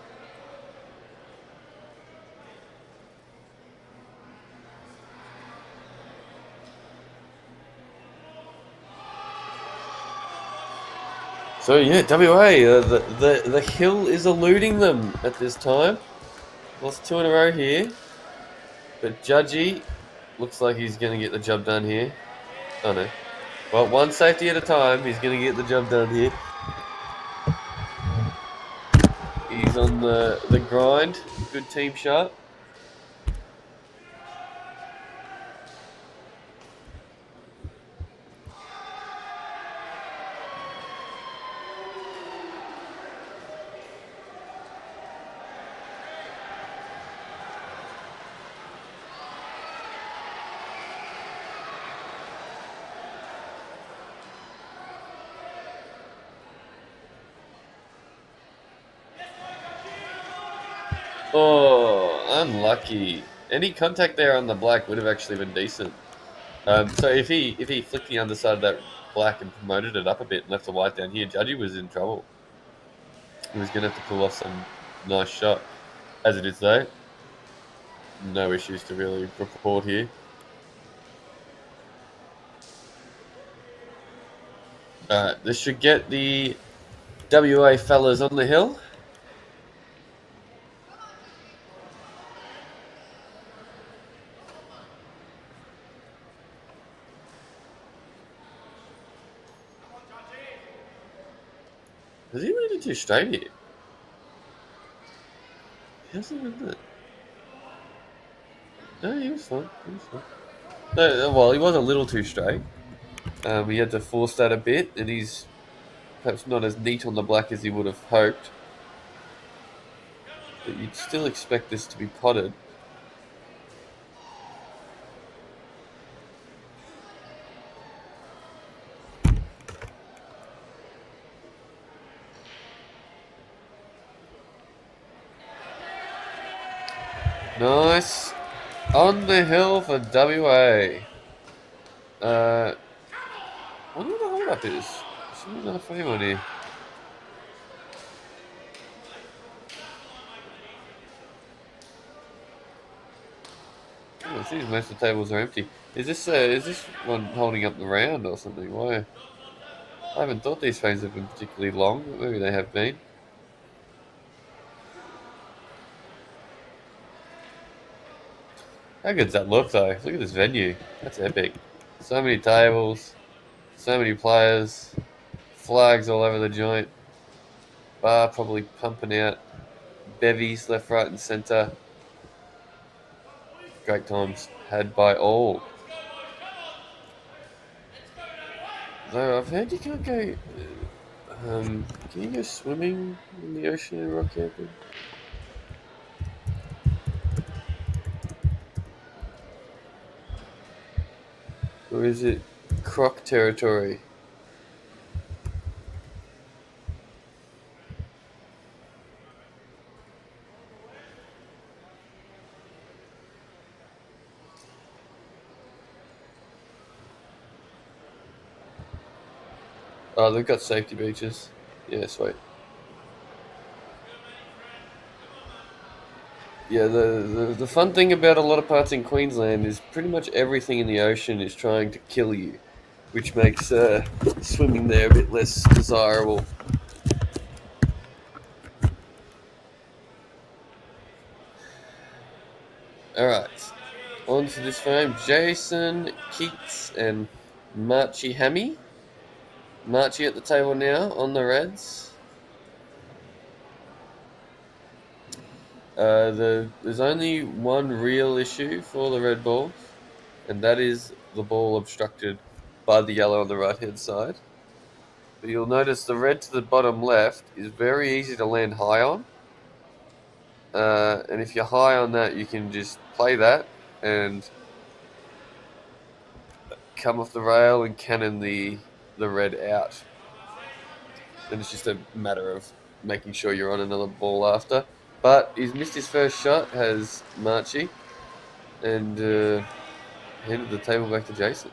So yeah, WA, the hill is eluding them at this time. Lost 2 in a row here, but Judgy looks like he's going to get the job done here. Oh no. Well, one safety at a time. He's going to get the job done here. He's on the grind. Good team shot. Oh, unlucky. Any contact there on the black would have actually been decent. So if he flicked the underside of that black and promoted it up a bit and left the white down here, Judgy was in trouble. He was going to have to pull off some nice shot. As it is though, no issues to really report here. This should get the WA fellas on the hill. Has he really too straight here? He hasn't done that. No, he was fine. No, well, he was a little too straight. He had to force that a bit, and he's perhaps not as neat on the black as he would have hoped. But you'd still expect this to be potted. Nice. On the hill for WA. I wonder what the hold up is. Should be another frame on here. Oh, it seems most of the tables are empty. Is this one holding up the round or something? Why? I haven't thought these frames have been particularly long, but maybe they have been. How good's that look though? Look at this venue. That's epic. So many tables, so many players, flags all over the joint. Bar probably pumping out bevies left, right, and centre. Great times had by all. Though I've heard you can't go. Can you go swimming in the ocean in Rockhampton? Or is it croc territory? Oh, they've got safety beaches. Yeah, sweet. Yeah, the fun thing about a lot of parts in Queensland is pretty much everything in the ocean is trying to kill you, which makes swimming there a bit less desirable. Alright, on to this frame. Jason Keats and Marchy Hammy. Marchy at the table now on the Reds. There's only one real issue for the red balls, and that is the ball obstructed by the yellow on the right-hand side. But you'll notice the red to the bottom left is very easy to land high on. And if you're high on that, you can just play that and come off the rail and cannon the red out. And it's just a matter of making sure you're on another ball after. But he's missed his first shot, has Marchy, and handed the table back to Jason.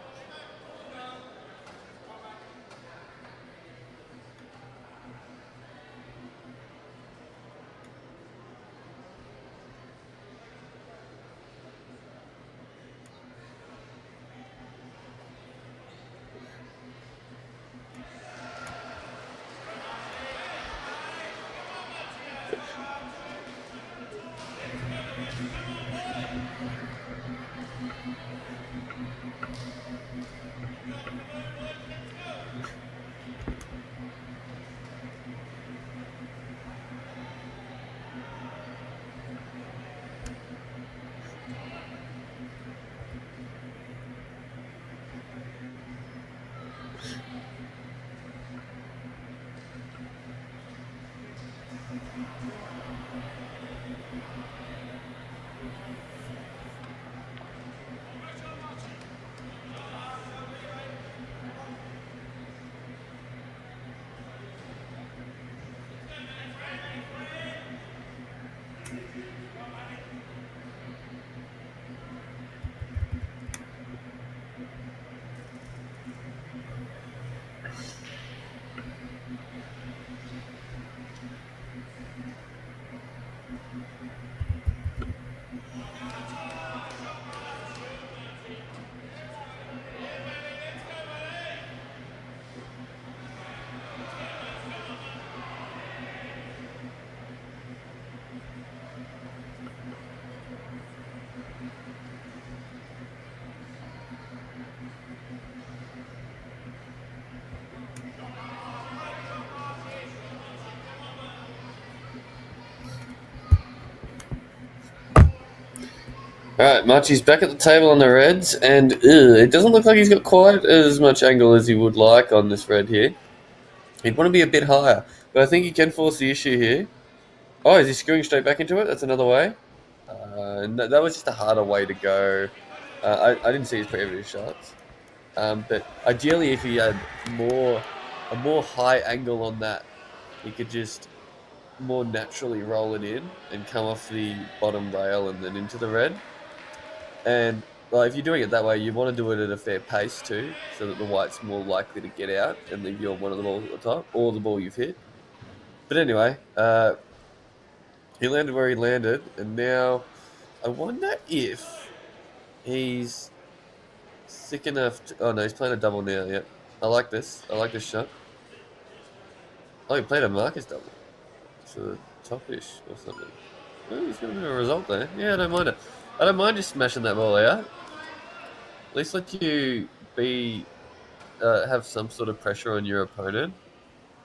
Alright, Marchy's back at the table on the Reds, and it doesn't look like he's got quite as much angle as he would like on this red here. He'd want to be a bit higher, but I think he can force the issue here. Oh, is he screwing straight back into it? That's another way. That was just a harder way to go. I didn't see his previous shots. But ideally, if he had a more high angle on that, he could just more naturally roll it in and come off the bottom rail and then into the red. And if you're doing it that way, you want to do it at a fair pace too, so that the white's more likely to get out and leave you on one of the balls at the top, or the ball you've hit. But anyway, he landed where he landed, and now I wonder if he's sick enough to... Oh no, he's playing a double now, yeah. I like this shot. Oh, he played a Marcus double. So top-ish or something. Oh, he's got a bit of a result there. Yeah, I don't mind it. I don't mind just smashing that ball out. At least let you have some sort of pressure on your opponent,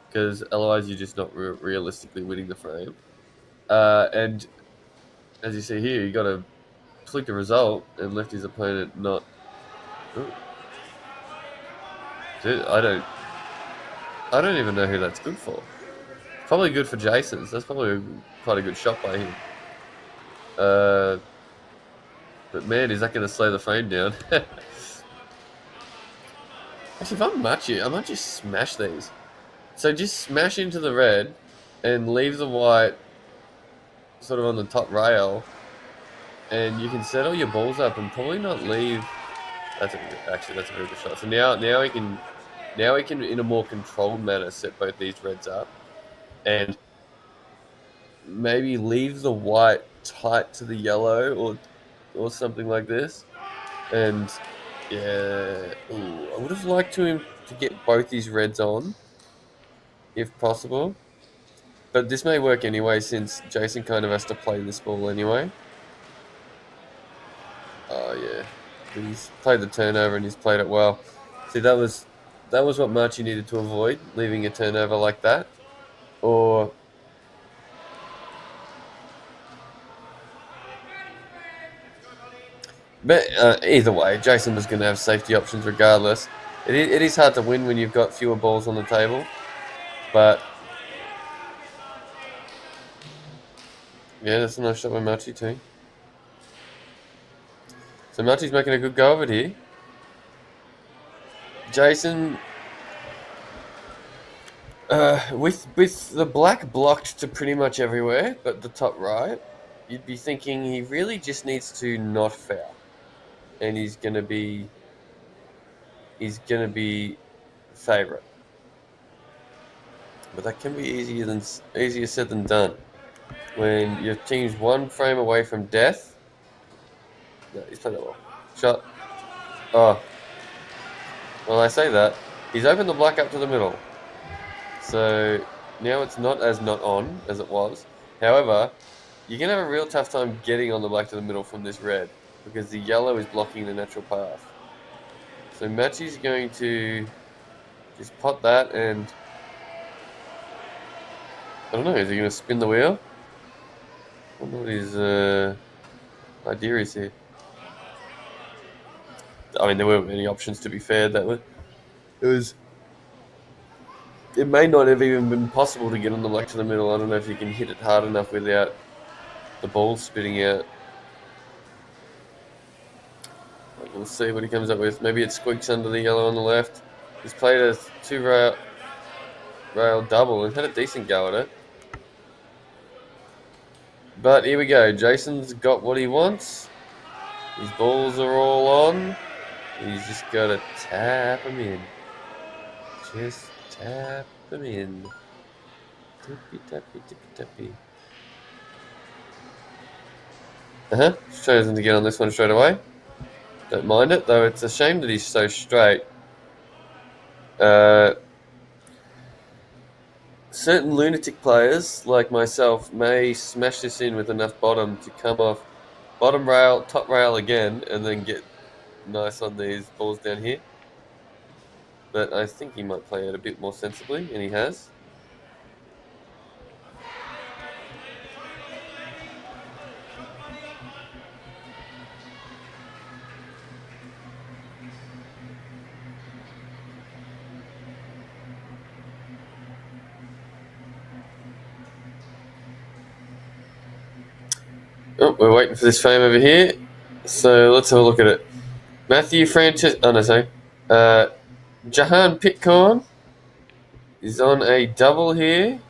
because otherwise you're just not realistically winning the frame. And as you see here, you got to flick the result and left his opponent not. Ooh. Dude, I don't even know who that's good for. Probably good for Jason's. That's probably quite a good shot by him. But man, is that going to slow the frame down? Actually, if I'm Marchy, I might just smash these. So just smash into the red and leave the white sort of on the top rail, and you can set all your balls up and probably not leave. That's a very good shot. So now we can in a more controlled manner set both these reds up, and maybe leave the white tight to the yellow or something like this. And yeah, I would have liked to get both these reds on, if possible. But this may work anyway, since Jason kind of has to play this ball anyway. Oh yeah, he's played the turnover and he's played it well. See, that was what Marchie needed to avoid, leaving a turnover like that. Or but either way, Jason was going to have safety options regardless. It is hard to win when you've got fewer balls on the table, but yeah, that's a nice shot by Marchie too. So Marchie's making a good go of it here. Jason, with the black blocked to pretty much everywhere but the top right, you'd be thinking he really just needs to not foul, and he's gonna be favourite. But that can be easier said than done when your team's one frame away from death. No, he's played that well. Shot. Oh, well, I say that he's opened the black up to the middle, so now it's not as not on as it was. However, you're going to have a real tough time getting on the black to the middle from this red because the yellow is blocking the natural path. So Matchy's going to just pot that, and I don't know, is he going to spin the wheel? I wonder what his idea is here. I mean, there weren't many options, to be fair. It may not have even been possible to get on the black to the middle. I don't know if you can hit it hard enough without the ball spitting out. We'll see what he comes up with. Maybe it squeaks under the yellow on the left. He's played a 2-rail double and had a decent go at it. But here we go. Jason's got what he wants. His balls are all on. He's just got to tap them in. Just tap them in. Tippy, tappy, tippy, tappy. Chosen to get on this one straight away. Don't mind it, though it's a shame that he's so straight. Certain lunatic players, like myself, may smash this in with enough bottom to come off bottom rail, top rail again, and then get nice on these balls down here. But I think he might play it a bit more sensibly, and he has. Oh, we're waiting for this frame over here. So let's have a look at it. Matthew Francis. Oh, no, sorry. Jahan Pitcorn is on a double here.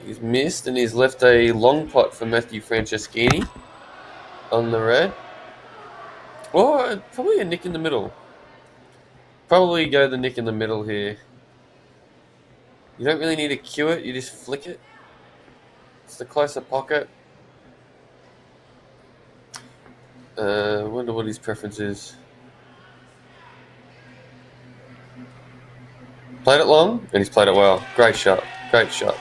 He's missed, and he's left a long pot for Matthew Franceschini on the red. Or probably a nick in the middle. Probably go the nick in the middle here. You don't really need to cue it, you just flick it. It's the closer pocket. Wonder what his preference is. Played it long, and he's played it well. Great shot. Great shot.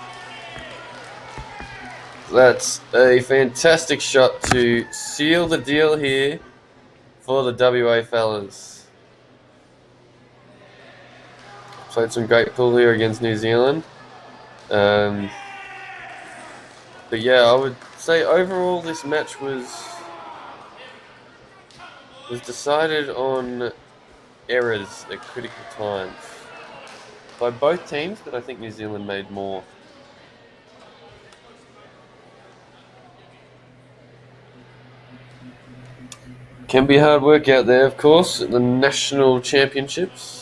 That's a fantastic shot to seal the deal here for the WA fellas. Played some great pool here against New Zealand. But yeah, I would say overall this match was decided on errors at critical times by both teams, but I think New Zealand made more. Can be hard work out there, of course, at the national championships.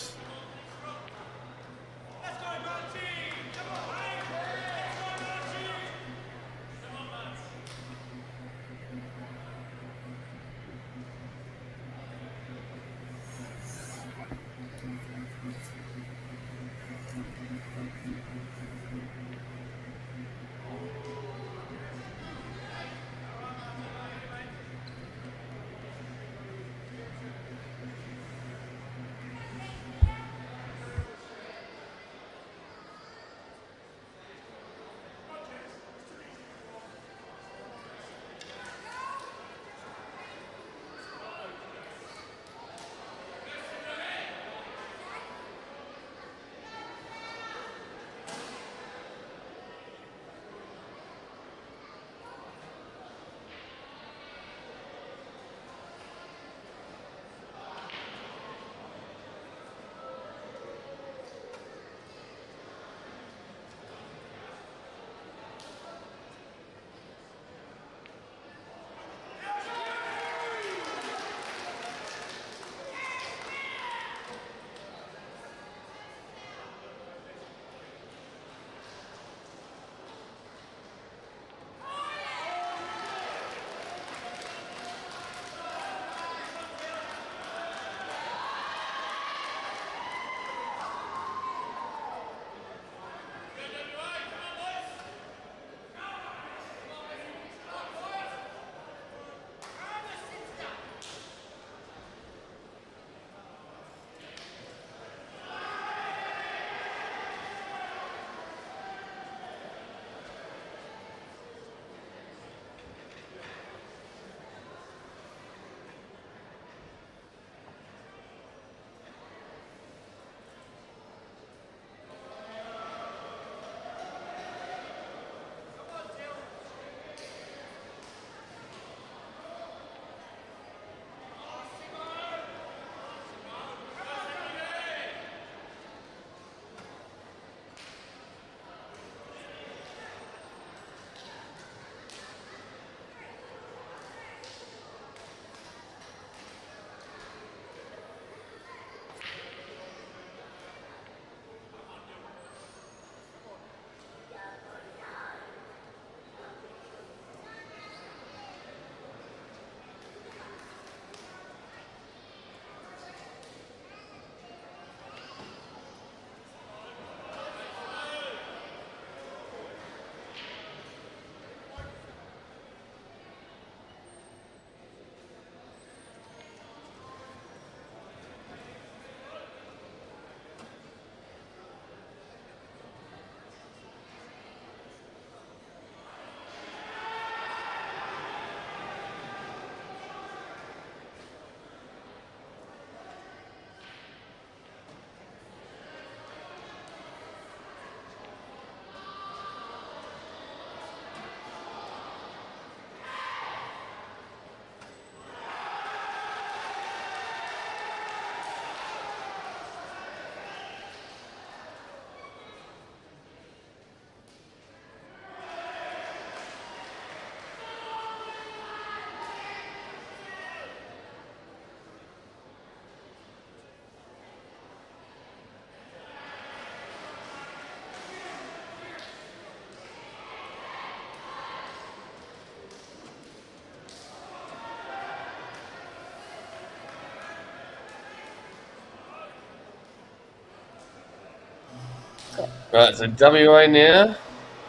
Right, so WA now,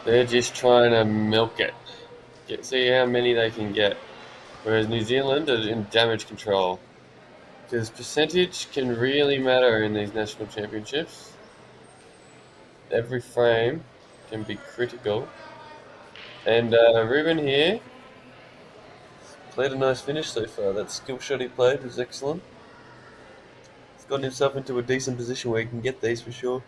they're just trying to milk it. See how many they can get. Whereas New Zealand are in damage control. Because percentage can really matter in these national championships. Every frame can be critical. And Ruben here played a nice finish so far. That skill shot he played was excellent. He's gotten himself into a decent position where he can get these for sure.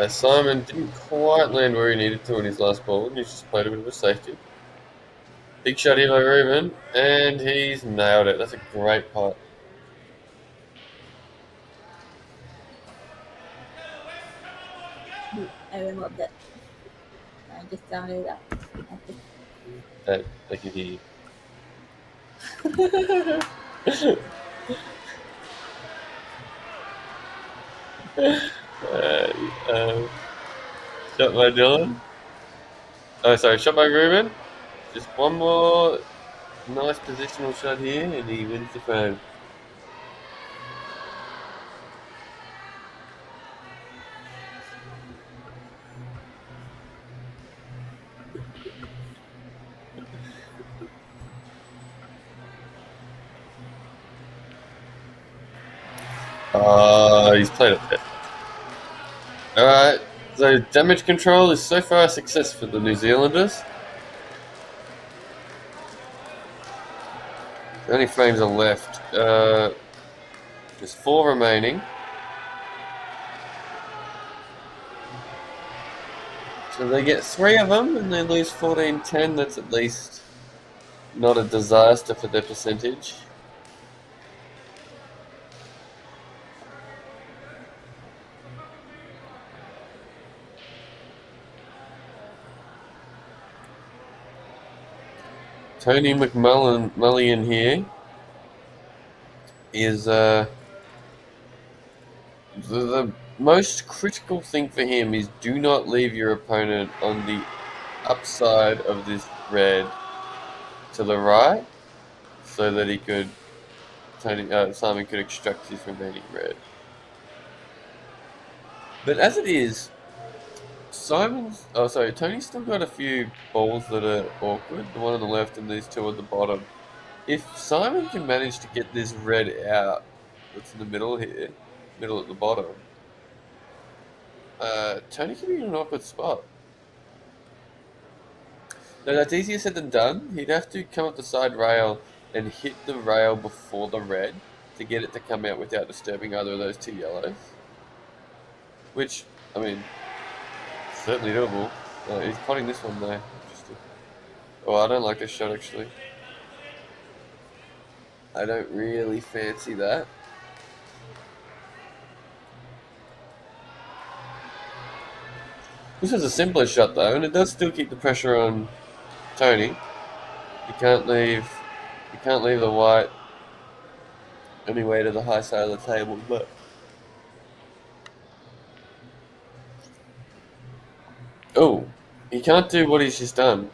Simon didn't quite land where he needed to in his last ball, and he's just played a bit of a safety. Big shot here by Ruben, and he's nailed it. That's a great putt. I removed it. I just downloaded that. They can hear you. Shot by Dylan. Oh, sorry, shot by Ruben. Just one more nice positional shot here, and he wins the frame. He's played it there. Alright, so damage control is so far a success for the New Zealanders. The only frames are left. There's 4 remaining. So they get 3 of them and they lose 14-10. That's at least not a disaster for their percentage. Tony McMullion here is the most critical thing for him is do not leave your opponent on the upside of this red to the right, so that he could Simon could extract his remaining red. But as it is, Tony's still got a few balls that are awkward. The one on the left and these 2 at the bottom. If Simon can manage to get this red out, that's in the middle here, middle at the bottom, Tony can be in an awkward spot. Now that's easier said than done. He'd have to come up the side rail and hit the rail before the red to get it to come out without disturbing either of those 2 yellows. Which, I mean, certainly doable. He's potting this one though. Oh, I don't like this shot actually. I don't really fancy that. This is a simpler shot though, and it does still keep the pressure on Tony. You can't leave the white anyway to the high side of the table, but oh, he can't do what he's just done.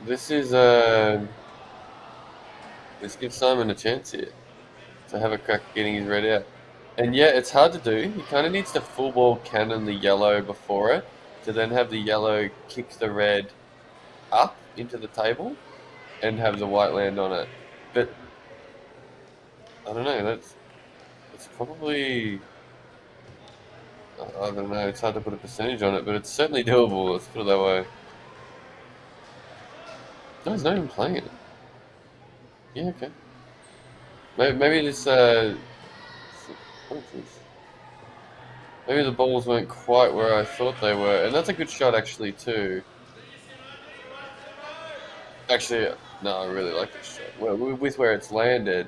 This is let's give Simon a chance here to have a crack at getting his red out. And yeah, it's hard to do. He kind of needs to full ball cannon the yellow before it to then have the yellow kick the red up into the table and have the white land on it. But I don't know, that's probably, I don't know, it's hard to put a percentage on it, but it's certainly doable, let's put it that way. No, he's not even playing it. Yeah, okay. Maybe this, maybe the balls weren't quite where I thought they were, and that's a good shot actually too. Actually, no, I really like this shot. Well, with where it's landed,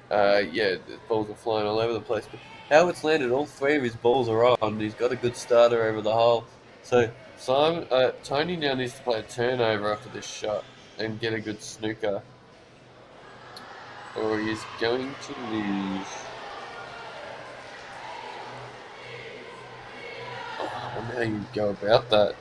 yeah, the balls are flying all over the place. But how it's landed, all 3 of his balls are on. He's got a good starter over the hole. So Tony now needs to play a turnover after this shot and get a good snooker, or he's going to lose. Oh, and how you go about that.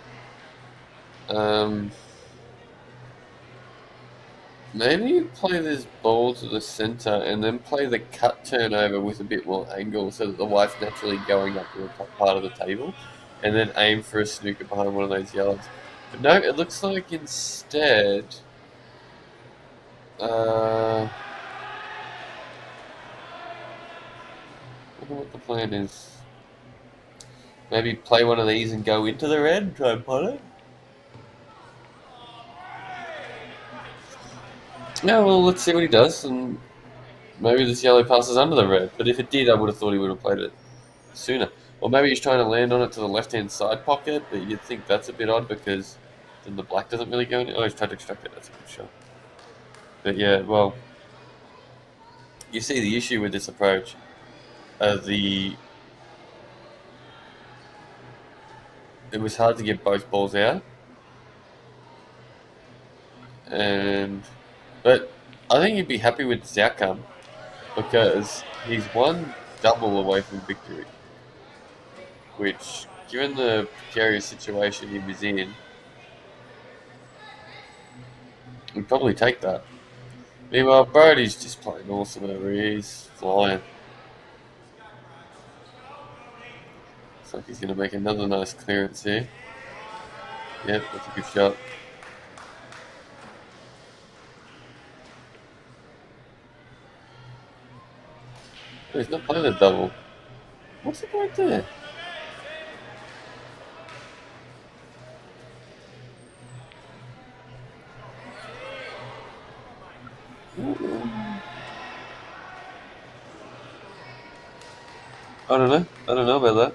Maybe you play this ball to the centre and then play the cut turnover with a bit more angle so that the white's naturally going up to the top part of the table, and then aim for a snooker behind one of those yellows. But no, it looks like instead... I wonder what the plan is. Maybe play one of these and go into the red and try and pot it? Yeah, well, let's see what he does, and maybe this yellow passes under the red. But if it did, I would have thought he would have played it sooner. Or maybe he's trying to land on it to the left-hand side pocket, but you'd think that's a bit odd because then the black doesn't really go in. Oh, he's trying to extract it. That's a good shot. But yeah, well, you see the issue with this approach. It was hard to get both balls out. But I think you'd be happy with this outcome because he's one double away from victory, which, given the precarious situation he was in, we'd probably take that. Meanwhile, Brody's just playing awesome over here. He's flying. Looks like he's going to make another nice clearance here. Yep, that's a good shot. Oh, he's not playing a double. What's the point there? I don't know. I don't know about that.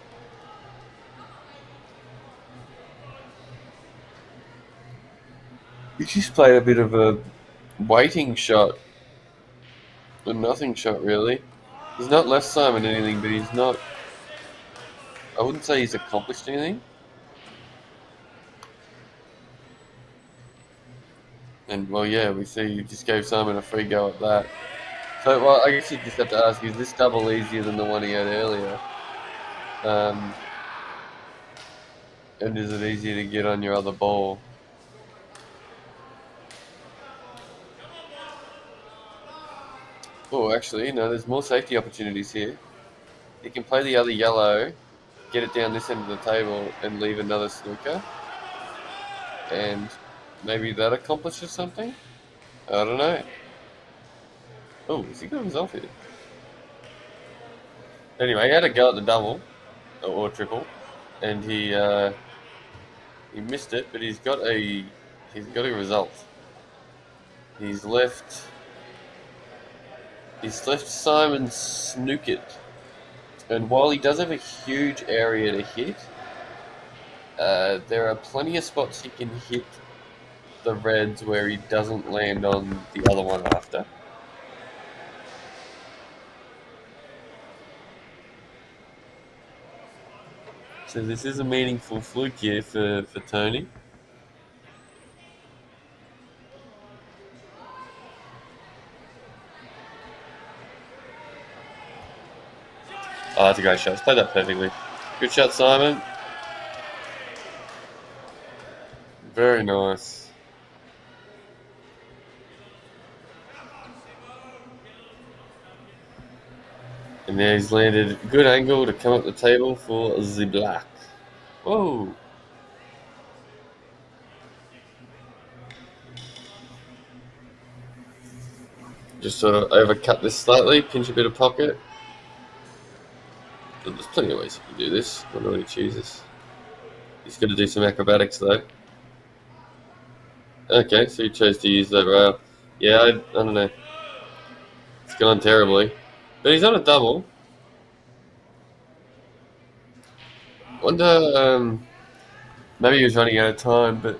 He's just played a bit of a waiting shot. A nothing shot, really. He's not left Simon anything, but he's not... I wouldn't say he's accomplished anything. And, well, yeah, we see you just gave Simon a free go at that. So, well, I guess you just have to ask, is this double easier than the one he had earlier? And is it easier to get on your other ball? Oh, actually, no, there's more safety opportunities here. You can play the other yellow, get it down this end of the table, and leave another snooker. And maybe that accomplishes something? I don't know. Oh, has he got himself here? Anyway, he had a go at the double, or triple, and he missed it, but he's got a result. He's left Simon snookered. And while he does have a huge area to hit, there are plenty of spots he can hit the reds where he doesn't land on the other one after. So this is a meaningful fluke here for Tony. Oh, that's a great shot. He's played that perfectly. Good shot, Simon. Very nice. And there he's landed a good angle to come up the table for the black. Whoa. Just sort of overcut this slightly, pinch a bit of pocket. There's plenty of ways you can do this. I don't know what he chooses. He's got to do some acrobatics though. Okay, so he chose to use that rail. Yeah, I don't know. It's gone terribly. But he's on a double. Wonder, maybe he was running out of time, but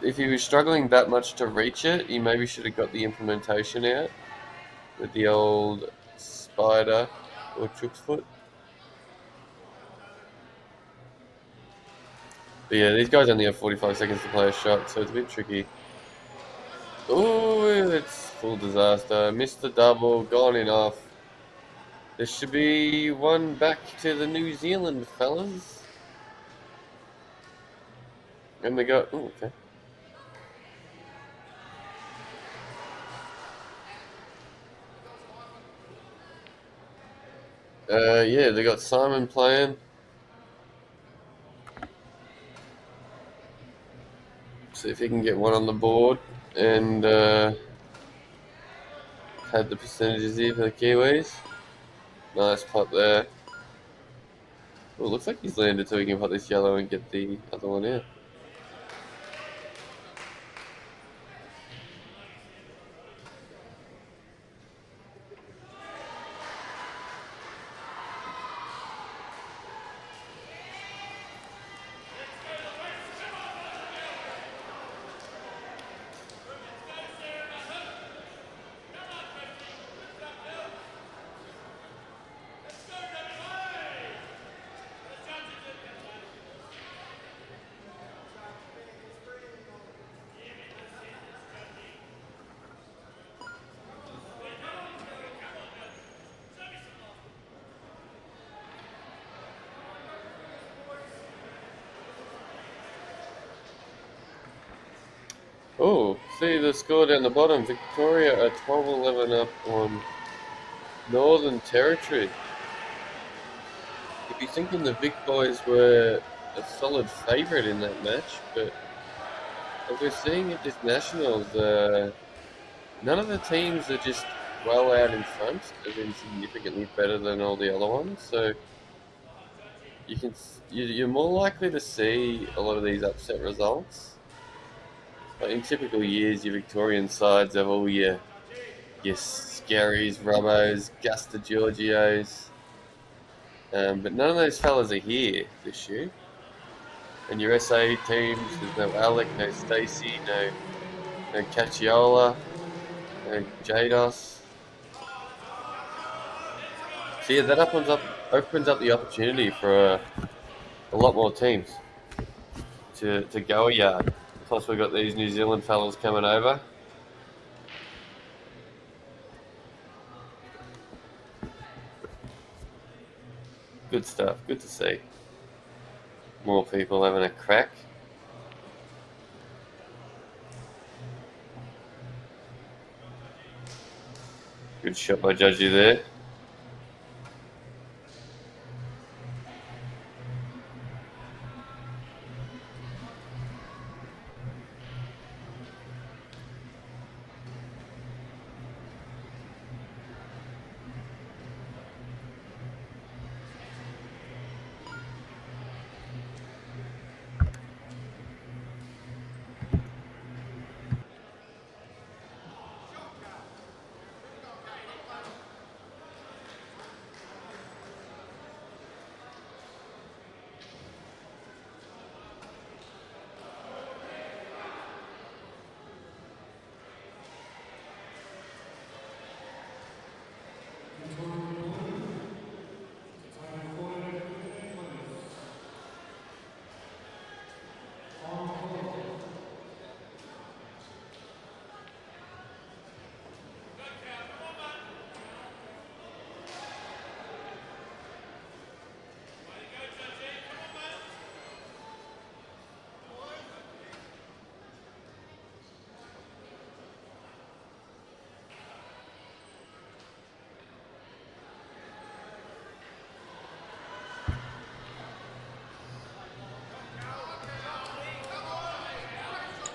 if he was struggling that much to reach it, he maybe should have got the implementation out with the old spider or chook's foot. But yeah, these guys only have 45 seconds to play a shot, so it's a bit tricky. Oh, it's full disaster. Missed the double, gone in off. There should be one back to the New Zealand fellas. And they got... Oh, okay. Yeah, they got Simon playing. See if he can get one on the board. And had the percentages here for the Kiwis. Nice putt there. Well, it looks like he's landed so he can putt this yellow and get the other one out. Oh, see the score down the bottom. Victoria are 12-11 up on Northern Territory. You'd be thinking the Vic boys were a solid favourite in that match, but as we're seeing at this Nationals, none of the teams are just well out in front, as in significantly better than all the other ones. So you're more likely to see a lot of these upset results. Like in typical years, your Victorian sides have all your Scaries, Rubbos, Gusta Giorgios, but none of those fellas are here this year. And your SA teams, there's no Alec, no Stacey, no Cacchiola, no Jados. So yeah, that opens up the opportunity for a lot more teams to go a yard. Plus we've got these New Zealand fellas coming over. Good stuff. Good to see. More people having a crack. Good shot by Judgy there.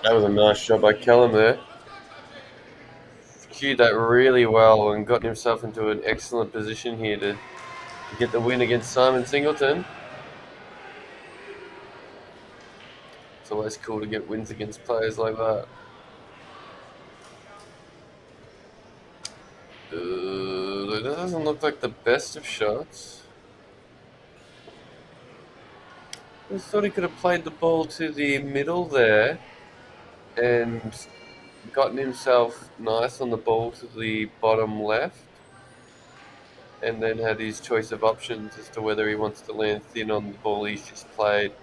That was a nice shot by Callum there. Cued that really well and got himself into an excellent position here to get the win against Simon Singleton. It's always cool to get wins against players like that. That doesn't look like the best of shots. I thought he could have played the ball to the middle there and gotten himself nice on the ball to the bottom left, and then had his choice of options as to whether he wants to land thin on the ball he's just played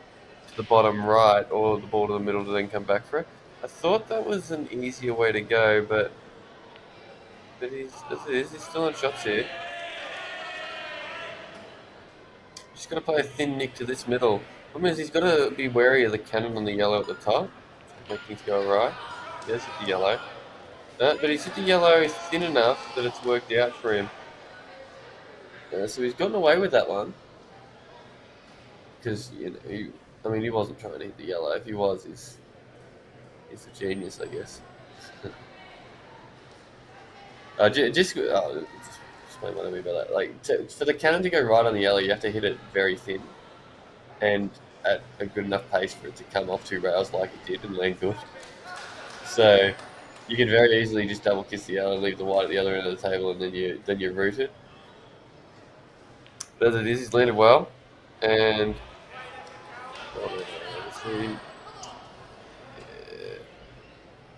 to the bottom right or the ball to the middle to then come back for it. I thought that was an easier way to go, but he's still on shots here. Just got to play a thin nick to this middle. Problem is, he's got to be wary of the cannon on the yellow at the top to make things go awry. He has hit the yellow. But he's hit the yellow thin enough that it's worked out for him. So he's gotten away with that one. Because, he wasn't trying to hit the yellow. If he was, he's a genius, I guess. Just explain what I mean by that. Like, for the cannon to go right on the yellow, you have to hit it very thin. And at a good enough pace for it to come off 2 rails like it did and land good. So you can very easily just double kiss the yellow, leave the white at the other end of the table, and then you're rooted. But as it is, he's landed well, and yeah,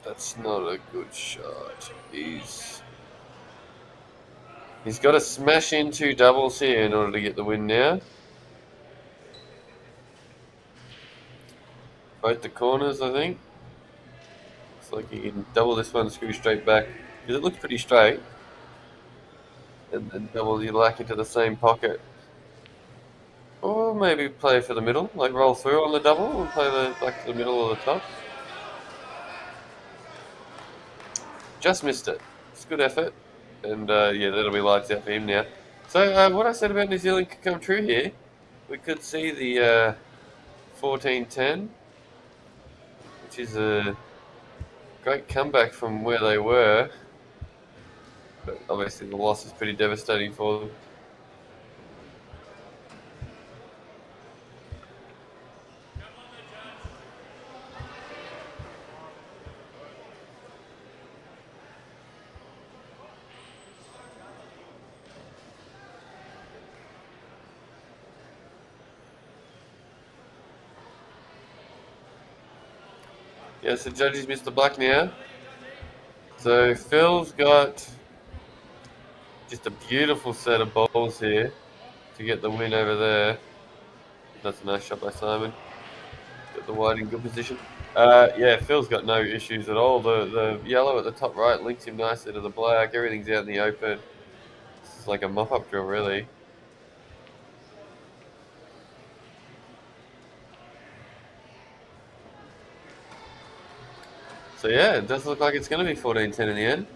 that's not a good shot. He's got to smash in 2 doubles here in order to get the win now. Both the corners, I think. Looks like he can double this one, screw straight back, because it looks pretty straight. And then double your lack into the same pocket. Or maybe play for the middle, like roll through on the double and play the black to the middle or the top. Just missed it. It's a good effort. And yeah, that'll be lights out for him now. So what I said about New Zealand could come true here. We could see the 14-10, which is a great comeback from where they were. But obviously the loss is pretty devastating for them. Yeah, so judges missed the black now. So Phil's got just a beautiful set of balls here to get the win over there. That's a nice shot by Simon. Got the white in good position. Yeah, Phil's got no issues at all. The yellow at the top right links him nicely to the black. Everything's out in the open. It's like a mop-up drill, really. So yeah, it does look like it's going to be 14-10 in the end.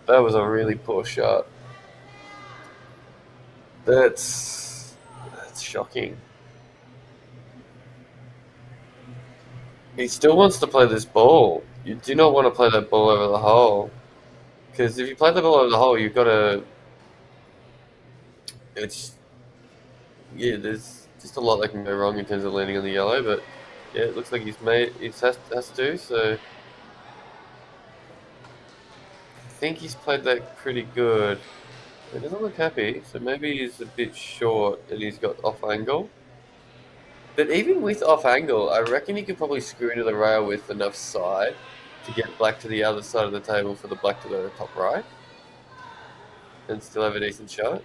That was a really poor shot. That's shocking. He still wants to play this ball. You do not want to play that ball over the hole. Because if you play the ball over the hole, you've got to... Yeah, there's just a lot that can go wrong in terms of landing on the yellow, but yeah, it looks like he has to, so... I think he's played that pretty good. He doesn't look happy, so maybe he's a bit short and he's got off angle. But even with off angle, I reckon he could probably screw into the rail with enough side to get black to the other side of the table for the black to the top right. And still have a decent shot.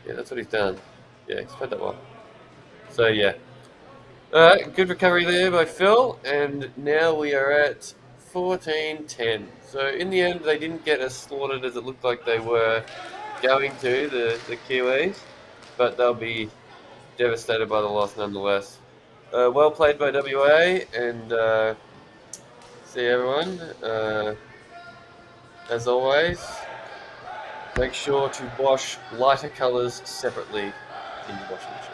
Yeah, that's what he's done. Yeah, he's played that well. So yeah. Alright, good recovery there by Phil. And now we are at 14-10. So in the end, they didn't get as slaughtered as it looked like they were going to, the Kiwis. But they'll be devastated by the loss nonetheless. Well played by WA, and see everyone. As always, make sure to wash lighter colours separately in your washing machine.